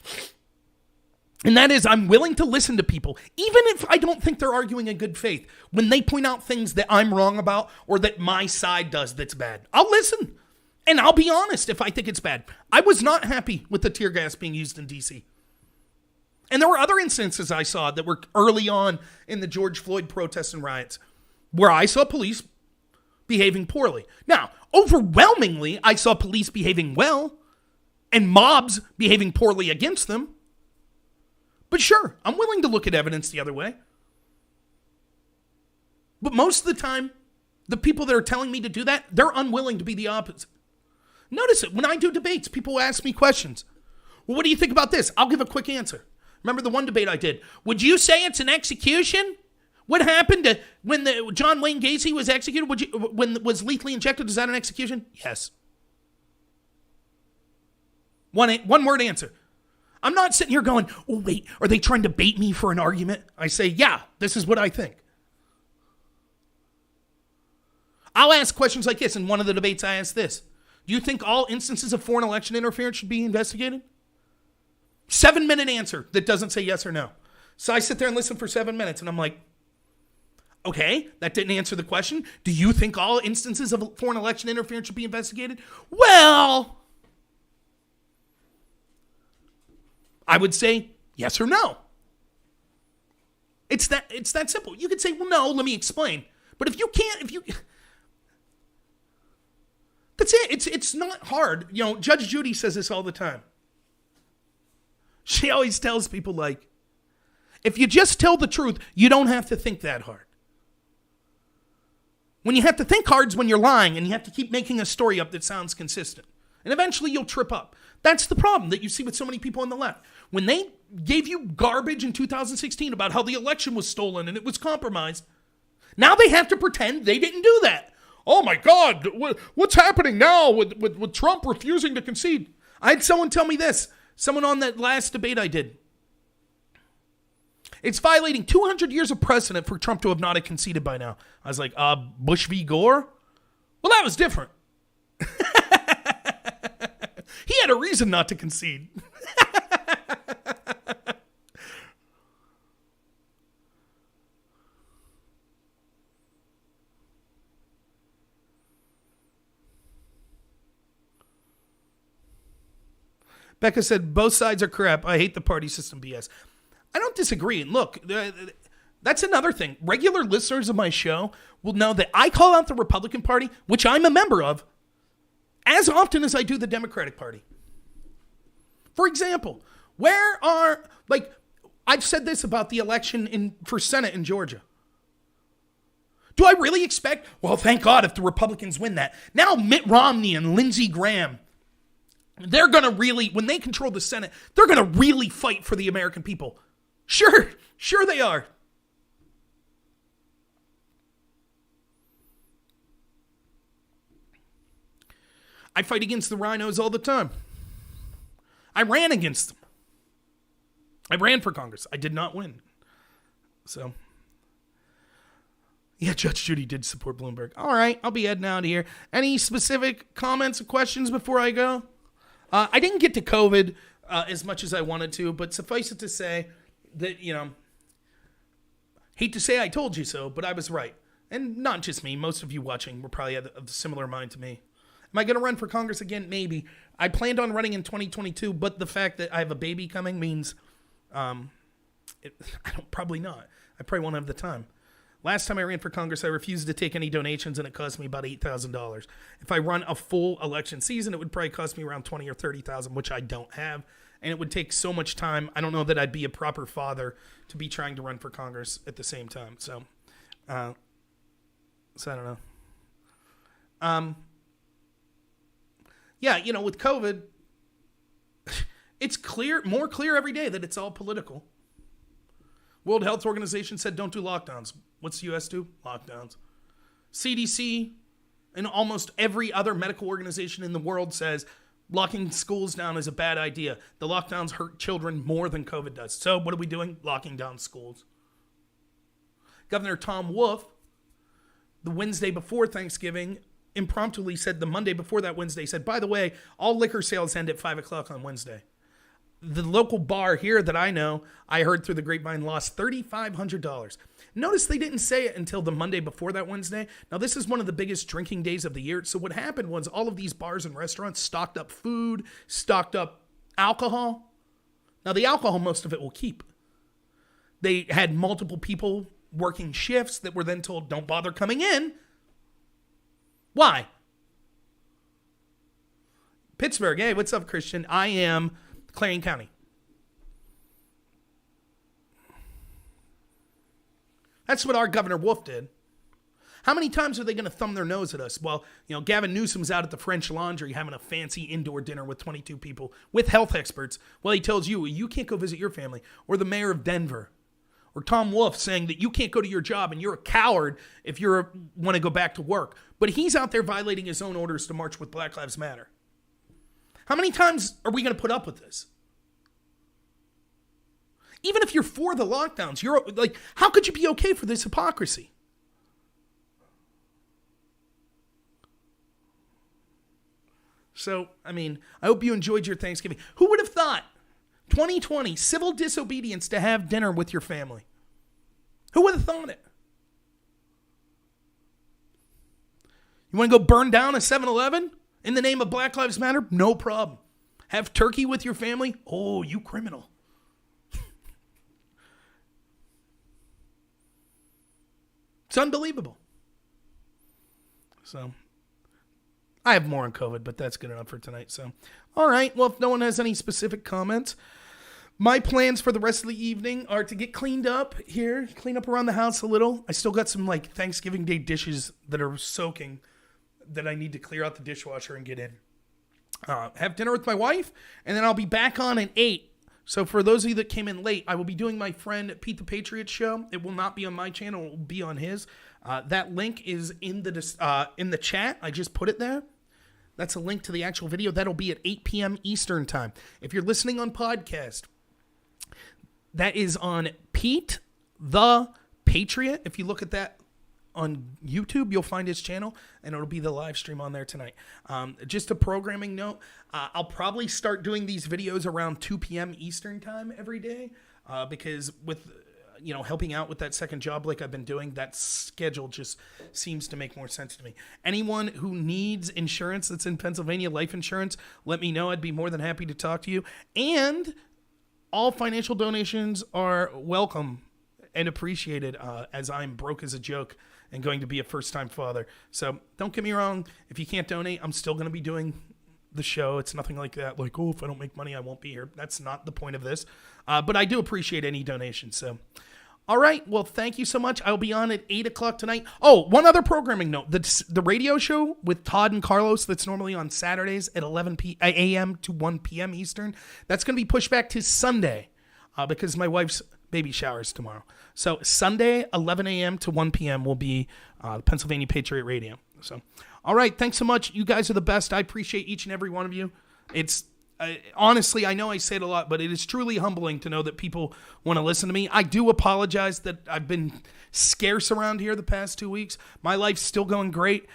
And that is I'm willing to listen to people, even if I don't think they're arguing in good faith, when they point out things that I'm wrong about or that my side does that's bad. I'll listen. And I'll be honest if I think it's bad. I was not happy with the tear gas being used in D.C. And there were other instances I saw that were early on in the George Floyd protests and riots where I saw police behaving poorly. Now, overwhelmingly, I saw police behaving well and mobs behaving poorly against them. But sure, I'm willing to look at evidence the other way. But most of the time, the people that are telling me to do that, they're unwilling to be the opposite. Notice it. When I do debates, people ask me questions. Well, what do you think about this? I'll give a quick answer. Remember the one debate I did? Would you say it's an execution? What happened to when John Wayne Gacy was executed? When was lethally injected? Is that an execution? Yes. One word answer. I'm not sitting here going, oh, wait, are they trying to bait me for an argument? I say, yeah, this is what I think. I'll ask questions like this. In one of the debates, I asked this. Do you think all instances of foreign election interference should be investigated? 7-minute answer that doesn't say yes or no. So I sit there and listen for 7 minutes, and I'm like, okay, that didn't answer the question. Do you think all instances of foreign election interference should be investigated? Well, I would say yes or no. It's that simple. You could say, well, no, let me explain. But if you can't, that's it. It's not hard. You know, Judge Judy says this all the time. She always tells people, like, if you just tell the truth, you don't have to think that hard. When you have to think hard is when you're lying and you have to keep making a story up that sounds consistent. And eventually you'll trip up. That's the problem that you see with so many people on the left. When they gave you garbage in 2016 about how the election was stolen and it was compromised, now they have to pretend they didn't do that. Oh my God, what's happening now with Trump refusing to concede? I had someone tell me this. Someone on that last debate I did. It's violating 200 years of precedent for Trump to have not conceded by now. I was like, Bush v. Gore? Well, that was different. He had a reason not to concede. Becca said, both sides are crap. I hate the party system BS. I don't disagree. And look, that's another thing. Regular listeners of my show will know that I call out the Republican Party, which I'm a member of, as often as I do the Democratic Party. For example, I've said this about the election for Senate in Georgia. Do I really expect, well, thank God if the Republicans win that. Now Mitt Romney and Lindsey Graham, they're going to really, when they control the Senate, they're going to really fight for the American people. Sure they are. I fight against the RINOs all the time. I ran against them. I ran for Congress. I did not win. So, yeah, Judge Judy did support Bloomberg. All right, I'll be heading out of here. Any specific comments or questions before I go? I didn't get to COVID as much as I wanted to, but suffice it to say that, hate to say I told you so, but I was right. And not just me. Most of you watching were probably of a similar mind to me. Am I going to run for Congress again? Maybe. I planned on running in 2022, but the fact that I have a baby coming means probably not. I probably won't have the time. Last time I ran for Congress, I refused to take any donations, and it cost me about $8,000. If I run a full election season, it would probably cost me around $20,000 or $30,000, which I don't have, and it would take so much time. I don't know that I'd be a proper father to be trying to run for Congress at the same time. So I don't know. Yeah, with COVID, it's more clear every day that it's all political. World Health Organization said don't do lockdowns. What's the U.S. do? Lockdowns. CDC and almost every other medical organization in the world says locking schools down is a bad idea. The lockdowns hurt children more than COVID does. So what are we doing? Locking down schools. Governor Tom Wolf, the Wednesday before Thanksgiving, impromptu said the Monday before that Wednesday, said, by the way, all liquor sales end at 5 o'clock on Wednesday. The local bar here that I know, I heard through the grapevine, lost $3,500. Notice they didn't say it until the Monday before that Wednesday. Now, this is one of the biggest drinking days of the year. So what happened was all of these bars and restaurants stocked up food, stocked up alcohol. Now, the alcohol, most of it will keep. They had multiple people working shifts that were then told, don't bother coming in. Why? Pittsburgh. Hey, what's up, Christian? I am Clarion County. That's what our Governor Wolf did. How many times are they going to thumb their nose at us? Well, Gavin Newsom's out at the French Laundry having a fancy indoor dinner with 22 people with health experts. Well, he tells you can't go visit your family. Or the mayor of Denver. Or Tom Wolfe saying that you can't go to your job and you're a coward if you want to go back to work. But he's out there violating his own orders to march with Black Lives Matter. How many times are we going to put up with this? Even if you're for the lockdowns, you're like, how could you be okay for this hypocrisy? So, I hope you enjoyed your Thanksgiving. Who would have thought 2020, civil disobedience to have dinner with your family? Who would have thought it? You want to go burn down a 7-Eleven in the name of Black Lives Matter? No problem. Have turkey with your family? Oh, you criminal. It's unbelievable. So, I have more on COVID, but that's good enough for tonight. So, all right. Well, if no one has any specific comments, my plans for the rest of the evening are to get cleaned up here, clean up around the house a little. I still got some Thanksgiving Day dishes that are soaking that I need to clear out the dishwasher and get in. Have dinner with my wife, and then I'll be back on at 8. So for those of you that came in late, I will be doing my friend Pete the Patriot show. It will not be on my channel. It will be on his. That link is in the chat. I just put it there. That's a link to the actual video. That'll be at 8 p.m. Eastern time. If you're listening on podcast, that is on Pete the Patriot. If you look at that on YouTube, you'll find his channel, and it'll be the live stream on there tonight. Just a programming note, I'll probably start doing these videos around 2 p.m. Eastern time every day because with helping out with that second job like I've been doing, that schedule just seems to make more sense to me. Anyone who needs insurance that's in Pennsylvania, life insurance, let me know. I'd be more than happy to talk to you. And all financial donations are welcome and appreciated as I'm broke as a joke and going to be a first-time father. So don't get me wrong. If you can't donate, I'm still going to be doing the show. It's nothing like that. Like, if I don't make money, I won't be here. That's not the point of this. But I do appreciate any donations. So, all right. Well, thank you so much. I'll be on at 8 o'clock tonight. Oh, one other programming note. The radio show with Todd and Carlos that's normally on Saturdays at 11 a.m. to 1 p.m. Eastern, that's going to be pushed back to Sunday because my wife's baby showers tomorrow. So Sunday, 11 a.m. to 1 p.m. will be Pennsylvania Patriot Radio. So, all right. Thanks so much. You guys are the best. I appreciate each and every one of you. It's honestly, I know I say it a lot, but it is truly humbling to know that people want to listen to me. I do apologize that I've been scarce around here the past 2 weeks. My life's still going great.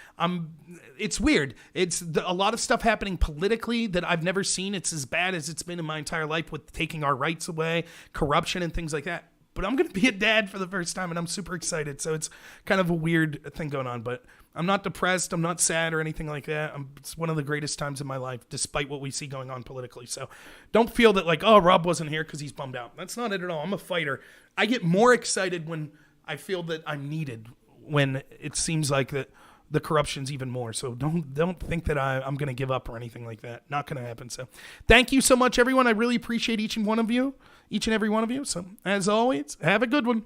It's weird. It's a lot of stuff happening politically that I've never seen. It's as bad as it's been in my entire life with taking our rights away, corruption and things like that. But I'm going to be a dad for the first time, and I'm super excited. So it's kind of a weird thing going on. But I'm not depressed. I'm not sad or anything like that. It's one of the greatest times in my life, despite what we see going on politically. So don't feel that Rob wasn't here because he's bummed out. That's not it at all. I'm a fighter. I get more excited when I feel that I'm needed, when it seems like that the corruption's even more. So don't think that I'm going to give up or anything like that. Not going to happen. So thank you so much, everyone. I really appreciate each and every one of you. So as always, have a good one.